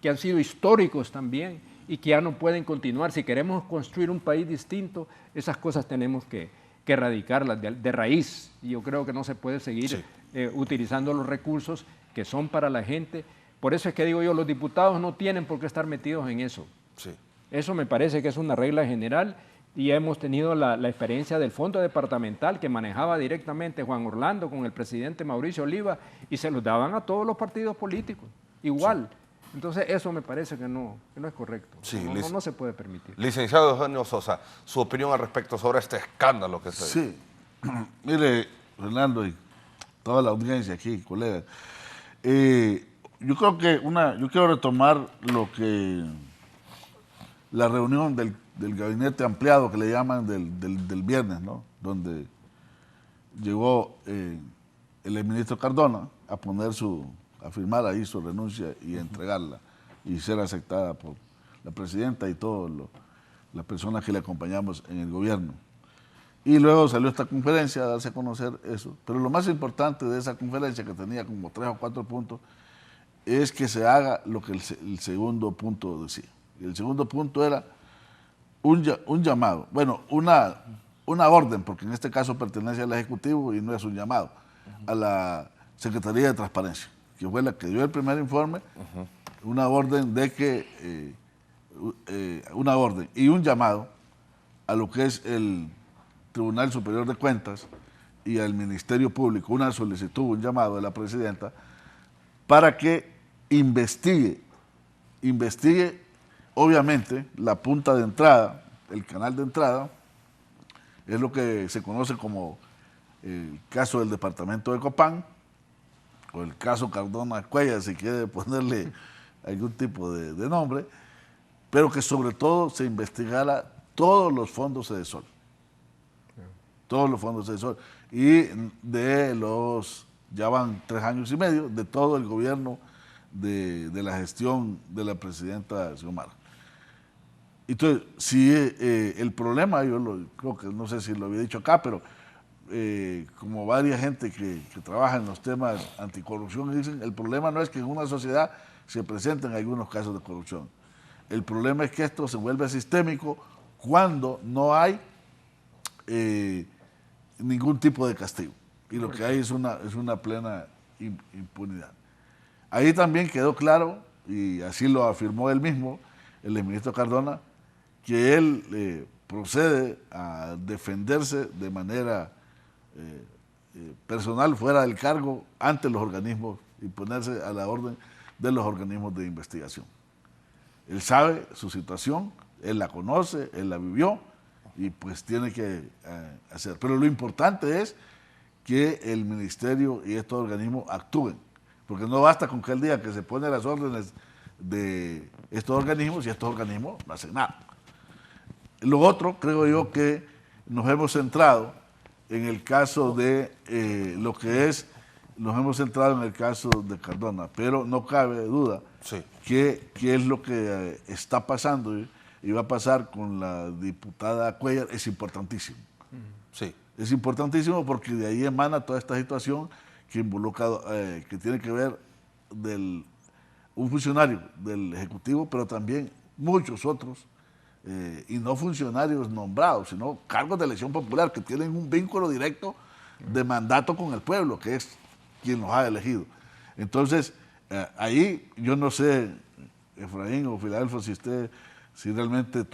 han sido históricos también y que ya no pueden continuar. Si queremos construir un país distinto, esas cosas tenemos que erradicarlas de raíz. Y yo creo que no se puede seguir utilizando los recursos que son para la gente. Por eso es que digo yo, los diputados no tienen por qué estar metidos en eso. Sí. Eso me parece que es una regla general. Y hemos tenido la experiencia del Fondo Departamental que manejaba directamente Juan Orlando con el presidente Mauricio Oliva y se los daban a todos los partidos políticos, igual. Sí. Entonces eso me parece que no es correcto, sí, no se puede permitir. Licenciado Eugenio Sosa, su opinión al respecto sobre este escándalo que se... Sí, mire, Fernando y toda la audiencia aquí, colegas, yo creo que yo quiero retomar lo que la reunión del gabinete ampliado que le llaman del viernes, ¿no? Donde llegó el ministro Cardona a firmar ahí su renuncia y a entregarla y ser aceptada por la presidenta y todas las personas que le acompañamos en el gobierno. Y luego salió esta conferencia a darse a conocer eso. Pero lo más importante de esa conferencia, que tenía como 3 o 4 puntos, es que se haga lo que el segundo punto decía. Y el segundo punto era un llamado, bueno, una orden, porque en este caso pertenece al Ejecutivo y no es un llamado, a la Secretaría de Transparencia. que fue la que dio el primer informe, una orden de que, una orden y un llamado a lo que es el Tribunal Superior de Cuentas y al Ministerio Público, una solicitud, un llamado de la presidenta, para que investigue obviamente la punta de entrada, el canal de entrada, es lo que se conoce como el caso del departamento de Copán, o el caso Cardona Cuellar, si quiere ponerle algún tipo de nombre, pero que sobre todo se investigara todos los fondos Edesol. Todos los fondos Edesol. Y de los, ya van 3 años y medio, de todo el gobierno de la gestión de la presidenta Xiomara. Entonces, si el problema, creo que no sé si lo había dicho acá, pero como varias gente que trabaja en los temas anticorrupción dicen, el problema no es que en una sociedad se presenten algunos casos de corrupción. El problema es que esto se vuelve sistémico cuando no hay ningún tipo de castigo. Y lo que hay es una plena impunidad. Ahí también quedó claro, y así lo afirmó él mismo, el ministro Cardona, que él procede a defenderse de manera personal, fuera del cargo, ante los organismos y ponerse a la orden de los organismos de investigación. Él sabe su situación, él la conoce, él la vivió y pues tiene que hacer. Pero lo importante es que el ministerio y estos organismos actúen, porque no basta con que él diga que se pone las órdenes de estos organismos y estos organismos no hacen nada. Lo otro, creo yo que nos hemos centrado en el caso de lo que es, nos hemos centrado en el caso de Cardona, pero no cabe duda que es lo que está pasando y va a pasar con la diputada Cuellar, es importantísimo. Sí. Es importantísimo porque de ahí emana toda esta situación que involucra, que tiene que ver un funcionario del Ejecutivo, pero también muchos otros, y no funcionarios nombrados, sino cargos de elección popular que tienen un vínculo directo de mandato con el pueblo, que es quien los ha elegido. Entonces, ahí yo no sé, Efraín o Filadelfo, si realmente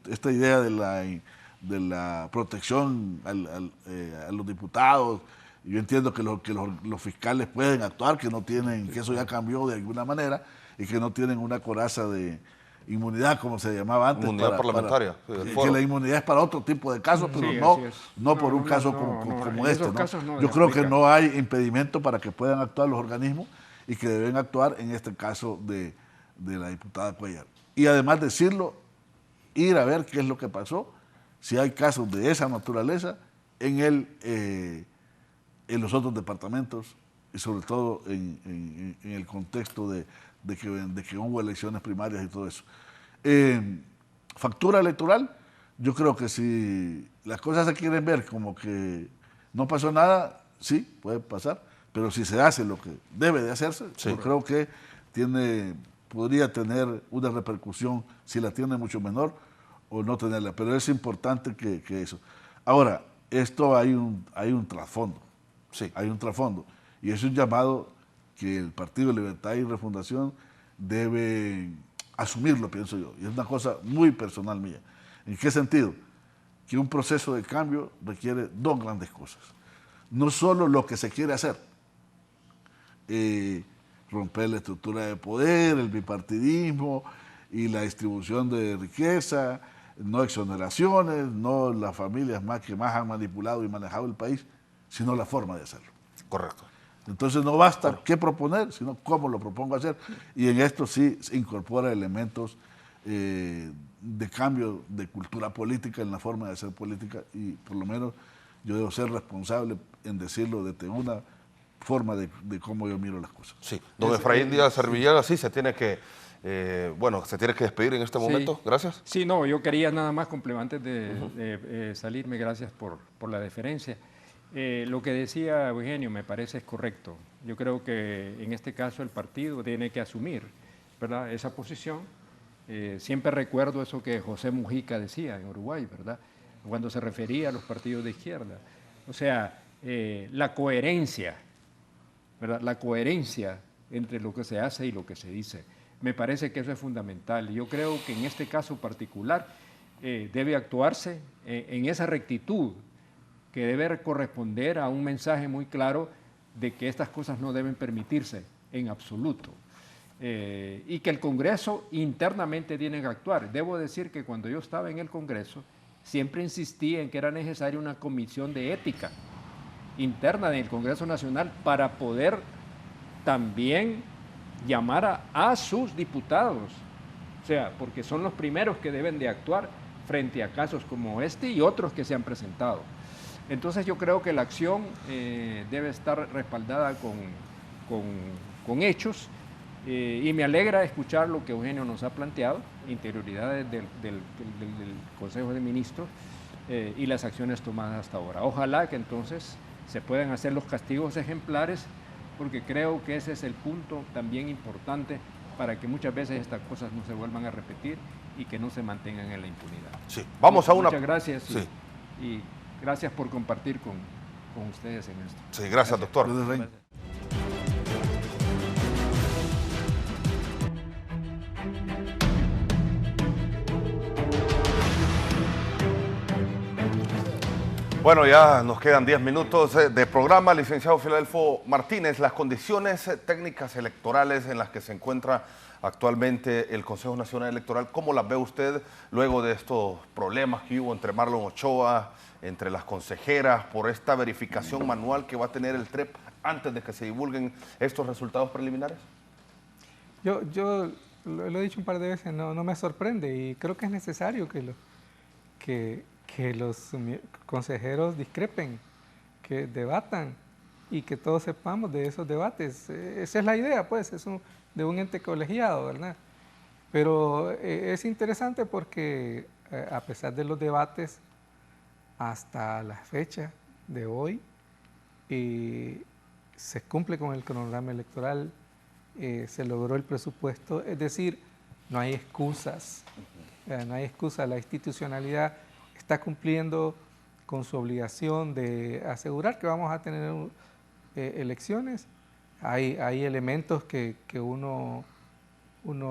esta idea de la protección a los diputados, yo entiendo que los fiscales pueden actuar, que no tienen, que eso ya cambió de alguna manera y que no tienen una coraza de inmunidad, como se llamaba antes. Inmunidad parlamentaria. Que la inmunidad es para otro tipo de casos, pero no por un caso como este. Yo creo que no hay impedimento para que puedan actuar los organismos y que deben actuar en este caso de la diputada Cuellar. Y además decirlo, ir a ver qué es lo que pasó, si hay casos de esa naturaleza en los otros departamentos y sobre todo en el contexto de que hubo elecciones primarias y todo eso. Factura electoral, yo creo que si las cosas se quieren ver como que no pasó nada, sí, puede pasar, pero si se hace lo que debe de hacerse, yo creo que podría tener una repercusión, si la tiene mucho menor o no tenerla, pero es importante que eso. Ahora, esto hay un trasfondo, hay un trasfondo, y es un llamado que el Partido Libertad y Refundación debe asumirlo, pienso yo, y es una cosa muy personal mía. ¿En qué sentido? Que un proceso de cambio requiere 2 grandes cosas. No solo lo que se quiere hacer, romper la estructura de poder, el bipartidismo y la distribución de riqueza, no exoneraciones, no las familias que más han manipulado y manejado el país, sino la forma de hacerlo. Correcto. Entonces no basta qué proponer, sino cómo lo propongo hacer. Y en esto sí se incorpora elementos de cambio de cultura política en la forma de hacer política, y por lo menos yo debo ser responsable en decirlo desde una forma de cómo yo miro las cosas. Sí. Don Efraín Díaz Servillaga, sí, se tiene que despedir en este momento. Gracias. Sí, no, yo quería nada más complementar antes de salirme, gracias por la deferencia. Lo que decía Eugenio me parece es correcto. Yo creo que en este caso el partido tiene que asumir, ¿verdad?, esa posición. Siempre recuerdo eso que José Mujica decía en Uruguay, ¿verdad?, cuando se refería a los partidos de izquierda. O sea, la coherencia, ¿verdad?, la coherencia entre lo que se hace y lo que se dice. Me parece que eso es fundamental. Yo creo que en este caso particular debe actuarse en esa rectitud que debe corresponder a un mensaje muy claro de que estas cosas no deben permitirse en absoluto. Y que el Congreso internamente tiene que actuar. Debo decir que cuando yo estaba en el Congreso, siempre insistí en que era necesaria una comisión de ética interna del Congreso Nacional para poder también llamar a sus diputados, o sea, porque son los primeros que deben de actuar frente a casos como este y otros que se han presentado. Entonces yo creo que la acción debe estar respaldada con hechos, y me alegra escuchar lo que Eugenio nos ha planteado, interioridades del Consejo de Ministros y las acciones tomadas hasta ahora. Ojalá que entonces se puedan hacer los castigos ejemplares, porque creo que ese es el punto también importante para que muchas veces estas cosas no se vuelvan a repetir y que no se mantengan en la impunidad. Sí, vamos a una... Muchas gracias sí. y gracias por compartir con ustedes en esto. Sí, gracias, doctor. Bueno, ya nos quedan 10 minutos de programa. Licenciado Filadelfo Martínez, las condiciones técnicas electorales en las que se encuentra actualmente el Consejo Nacional Electoral, ¿cómo las ve usted luego de estos problemas que hubo entre Marlon Ochoa, entre las consejeras, por esta verificación manual que va a tener el TREP antes de que se divulguen estos resultados preliminares? Yo lo he dicho un par de veces, no me sorprende, y creo que es necesario que los consejeros discrepen, que debatan y que todos sepamos de esos debates. Esa es la idea, pues, de un ente colegiado, ¿verdad? Pero es interesante porque a pesar de los debates, hasta la fecha de hoy, se cumple con el cronograma electoral, se logró el presupuesto, es decir, no hay excusas, no hay excusa. La institucionalidad está cumpliendo con su obligación de asegurar que vamos a tener elecciones. Hay elementos que uno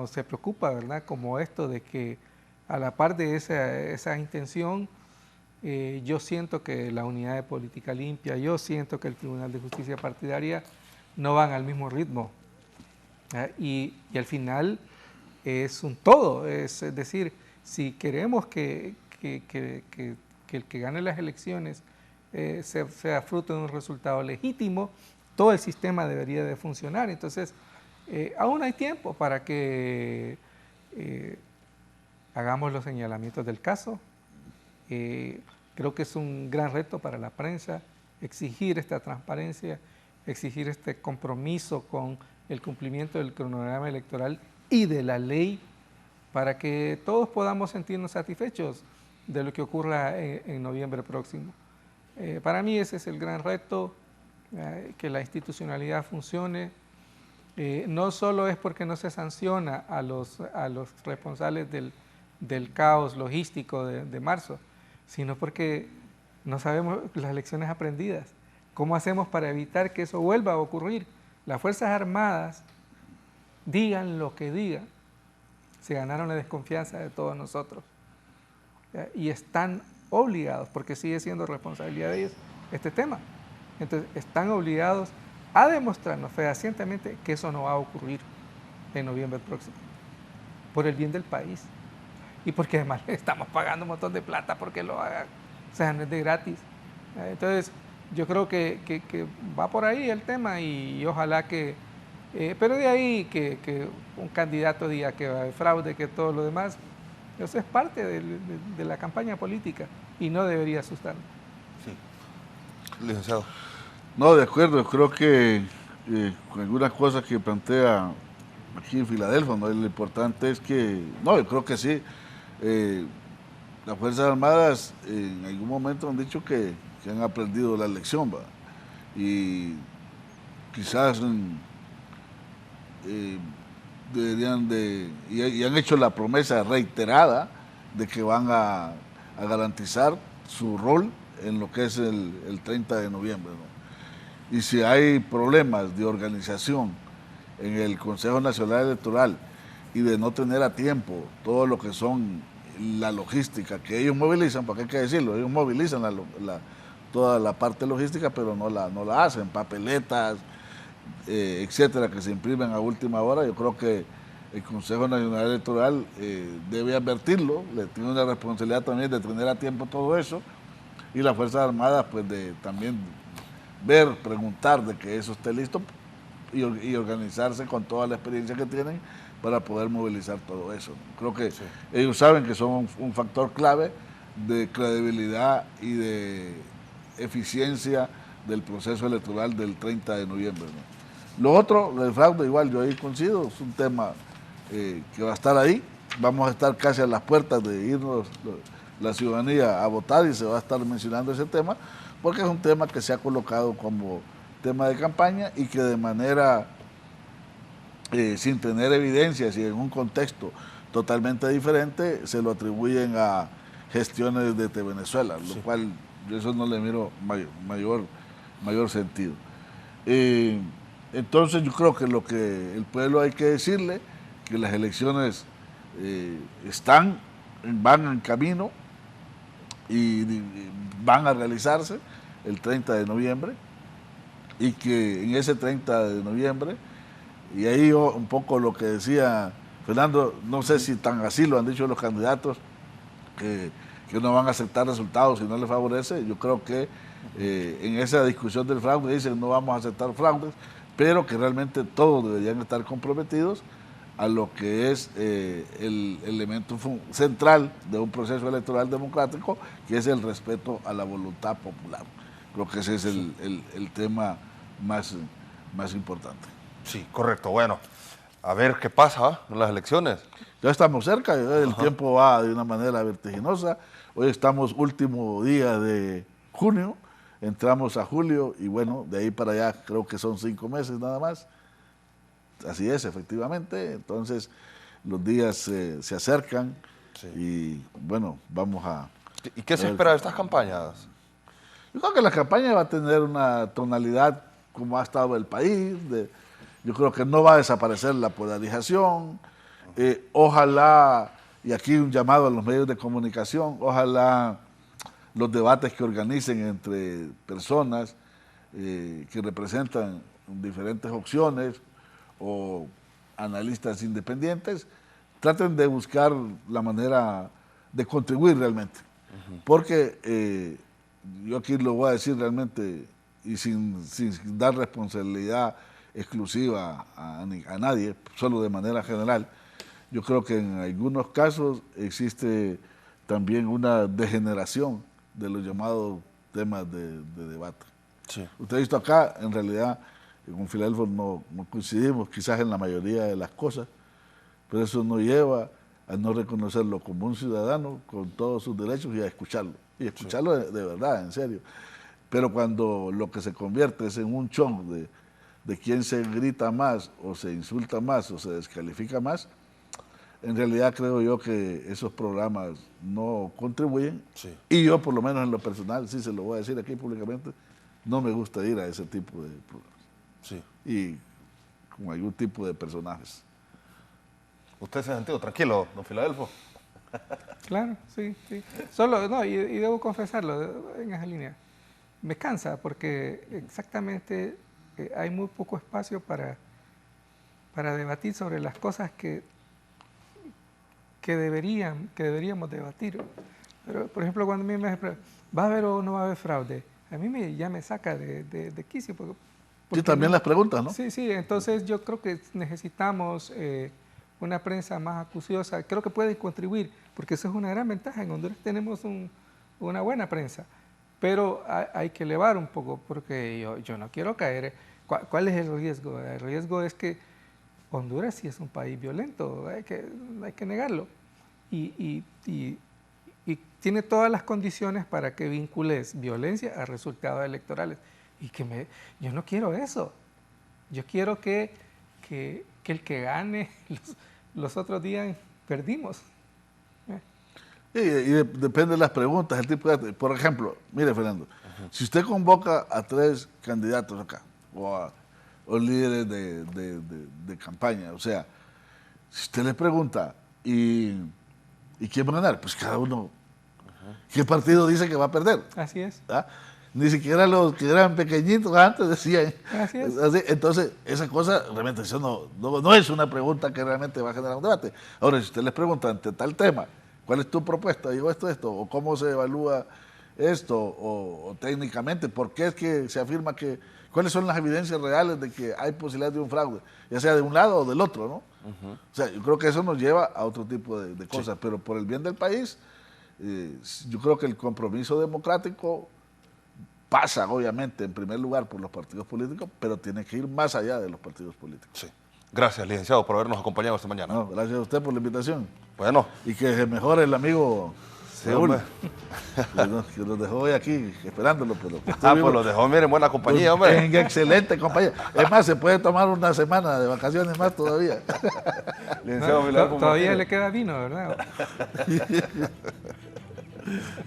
se preocupa, ¿verdad? Como esto de que a la par de esa intención, yo siento que la Unidad de Política Limpia, yo siento que el Tribunal de Justicia Partidaria no van al mismo ritmo. Y al final es un todo, es decir, si queremos que el que gane las elecciones sea fruto de un resultado legítimo, todo el sistema debería de funcionar. Entonces, aún hay tiempo para que hagamos los señalamientos del caso. Creo que es un gran reto para la prensa exigir esta transparencia, exigir este compromiso con el cumplimiento del cronograma electoral y de la ley, para que todos podamos sentirnos satisfechos de lo que ocurra en noviembre próximo. Para mí ese es el gran reto, que la institucionalidad funcione. No solo es porque no se sanciona a los responsables del caos logístico de marzo, sino porque no sabemos las lecciones aprendidas. ¿Cómo hacemos para evitar que eso vuelva a ocurrir? Las Fuerzas Armadas, digan lo que digan, se ganaron la desconfianza de todos nosotros. Y están obligados, porque sigue siendo responsabilidad de ellos este tema. Entonces, están obligados a demostrarnos fehacientemente que eso no va a ocurrir en noviembre próximo, por el bien del país. Y porque además le estamos pagando un montón de plata porque lo hagan. O sea, no es de gratis. Entonces, yo creo que va por ahí el tema, y ojalá que... pero de ahí que un candidato diga que va a haber fraude, que todo lo demás, eso es parte de la campaña política y no debería asustarnos. Sí. Licenciado. No, de acuerdo, creo que con algunas cosas que plantea aquí en Filadelfia, ¿no? Lo importante es que, no, yo creo que sí, las Fuerzas Armadas en algún momento han dicho que han aprendido la lección, ¿va? Y quizás deberían y han hecho la promesa reiterada de que van a garantizar su rol en lo que es el 30 de noviembre, ¿no? Y si hay problemas de organización en el Consejo Nacional Electoral y de no tener a tiempo todo lo que son la logística que ellos movilizan, porque hay que decirlo, ellos movilizan toda la parte logística, pero no la hacen, papeletas, etcétera, que se imprimen a última hora. Yo creo que el Consejo Nacional Electoral debe advertirlo, le tiene una responsabilidad también de tener a tiempo todo eso, y las Fuerzas Armadas pues de también ver, preguntar de que eso esté listo y organizarse con toda la experiencia que tienen para poder movilizar todo eso. Creo que ellos saben que son un factor clave de credibilidad y de eficiencia del proceso electoral del 30 de noviembre, ¿no? Lo otro, el fraude, igual yo ahí coincido, es un tema que va a estar ahí. Vamos a estar casi a las puertas de irnos la ciudadanía a votar y se va a estar mencionando ese tema, porque es un tema que se ha colocado como tema de campaña y que de manera, sin tener evidencias y en un contexto totalmente diferente, se lo atribuyen a gestiones desde Venezuela, lo cual yo eso no le miro mayor sentido. Entonces yo creo que lo que el pueblo hay que decirle, que las elecciones van en camino y van a realizarse el 30 de noviembre, y que en ese 30 de noviembre, y ahí yo un poco lo que decía Fernando, no sé si tan así lo han dicho los candidatos, que no van a aceptar resultados si no les favorece. Yo creo que en esa discusión del fraude dicen no vamos a aceptar fraudes, pero que realmente todos deberían estar comprometidos a lo que es el elemento central de un proceso electoral democrático, que es el respeto a la voluntad popular. Creo que ese es el tema más importante. Sí, correcto. Bueno, a ver qué pasa en las elecciones. Ya estamos cerca, el tiempo va de una manera vertiginosa. Hoy estamos último día de junio, entramos a julio y bueno, de ahí para allá creo que son 5 meses nada más. Así es, efectivamente. Entonces los días se acercan y bueno, vamos a... ¿Y qué se espera de estas campañas? Yo creo que la campaña va a tener una tonalidad como ha estado el país. Yo creo que no va a desaparecer la polarización. Ojalá, y aquí un llamado a los medios de comunicación, ojalá los debates que organicen entre personas que representan diferentes opciones o analistas independientes, traten de buscar la manera de contribuir realmente. Porque yo aquí lo voy a decir realmente y sin dar responsabilidad exclusiva a nadie, solo de manera general. Yo creo que en algunos casos existe también una degeneración de los llamados temas de debate. Sí. Usted ha visto acá, en realidad, con Filadelfo no coincidimos quizás en la mayoría de las cosas, pero eso nos lleva a no reconocerlo como un ciudadano con todos sus derechos y a escucharlo. Y escucharlo de verdad, en serio. Pero cuando lo que se convierte es en un show de quién se grita más o se insulta más o se descalifica más, en realidad creo yo que esos programas no contribuyen. Sí. Y yo, por lo menos en lo personal, sí se lo voy a decir aquí públicamente, no me gusta ir a ese tipo de programas. Sí. Y con algún tipo de personajes. ¿Usted se ha sentido tranquilo, don Filadelfo? Claro, sí. Solo, no, y debo confesarlo en esa línea. Me cansa porque exactamente hay muy poco espacio para debatir sobre las cosas que deberíamos debatir. Pero, por ejemplo, cuando a mí me dicen, ¿va a haber o no va a haber fraude? A mí ya me saca de quicio. Porque sí, también las preguntas, ¿no? Sí, entonces yo creo que necesitamos una prensa más acuciosa. Creo que puede contribuir, porque eso es una gran ventaja. En Honduras tenemos una buena prensa, pero hay que elevar un poco, porque yo no quiero caer. ¿Cuál es el riesgo? El riesgo es que Honduras sí es un país violento, hay que negarlo. Y tiene todas las condiciones para que vincules violencia a resultados electorales. Y yo no quiero eso. Yo quiero que el que gane, los otros días perdimos. Y depende de las preguntas, el tipo de, por ejemplo, mire Fernando, si usted convoca a 3 candidatos acá, o a o líderes de campaña. O sea, si usted le pregunta, ¿y quién va a ganar? Pues cada uno, ¿qué partido dice que va a perder? Así es. ¿Ah? Ni siquiera los que eran pequeñitos antes decían. Así es. Entonces, esa cosa, realmente, eso no es una pregunta que realmente va a generar un debate. Ahora, si usted les pregunta ante tal tema, ¿cuál es tu propuesta? Digo esto, o cómo se evalúa esto, o técnicamente, ¿por qué es que se afirma que, cuáles son las evidencias reales de que hay posibilidad de un fraude, ya sea de un lado o del otro, ¿no? O sea, yo creo que eso nos lleva a otro tipo de cosas, pero por el bien del país, yo creo que el compromiso democrático pasa, obviamente, en primer lugar por los partidos políticos, pero tiene que ir más allá de los partidos políticos. Sí. Gracias, licenciado, por habernos acompañado esta mañana. No, gracias a usted por la invitación. Bueno. Y que se mejore el amigo Raúl, que nos dejó hoy aquí esperándolo. Pero pues los dejó, miren, buena compañía, hombre. En excelente compañía. Es más, se puede tomar una semana de vacaciones más todavía. Todavía le queda vino, ¿verdad?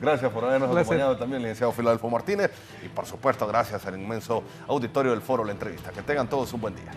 Gracias por habernos acompañado también, licenciado Filadelfo Martínez. Y por supuesto, gracias al inmenso auditorio del Foro La Entrevista. Que tengan todos un buen día.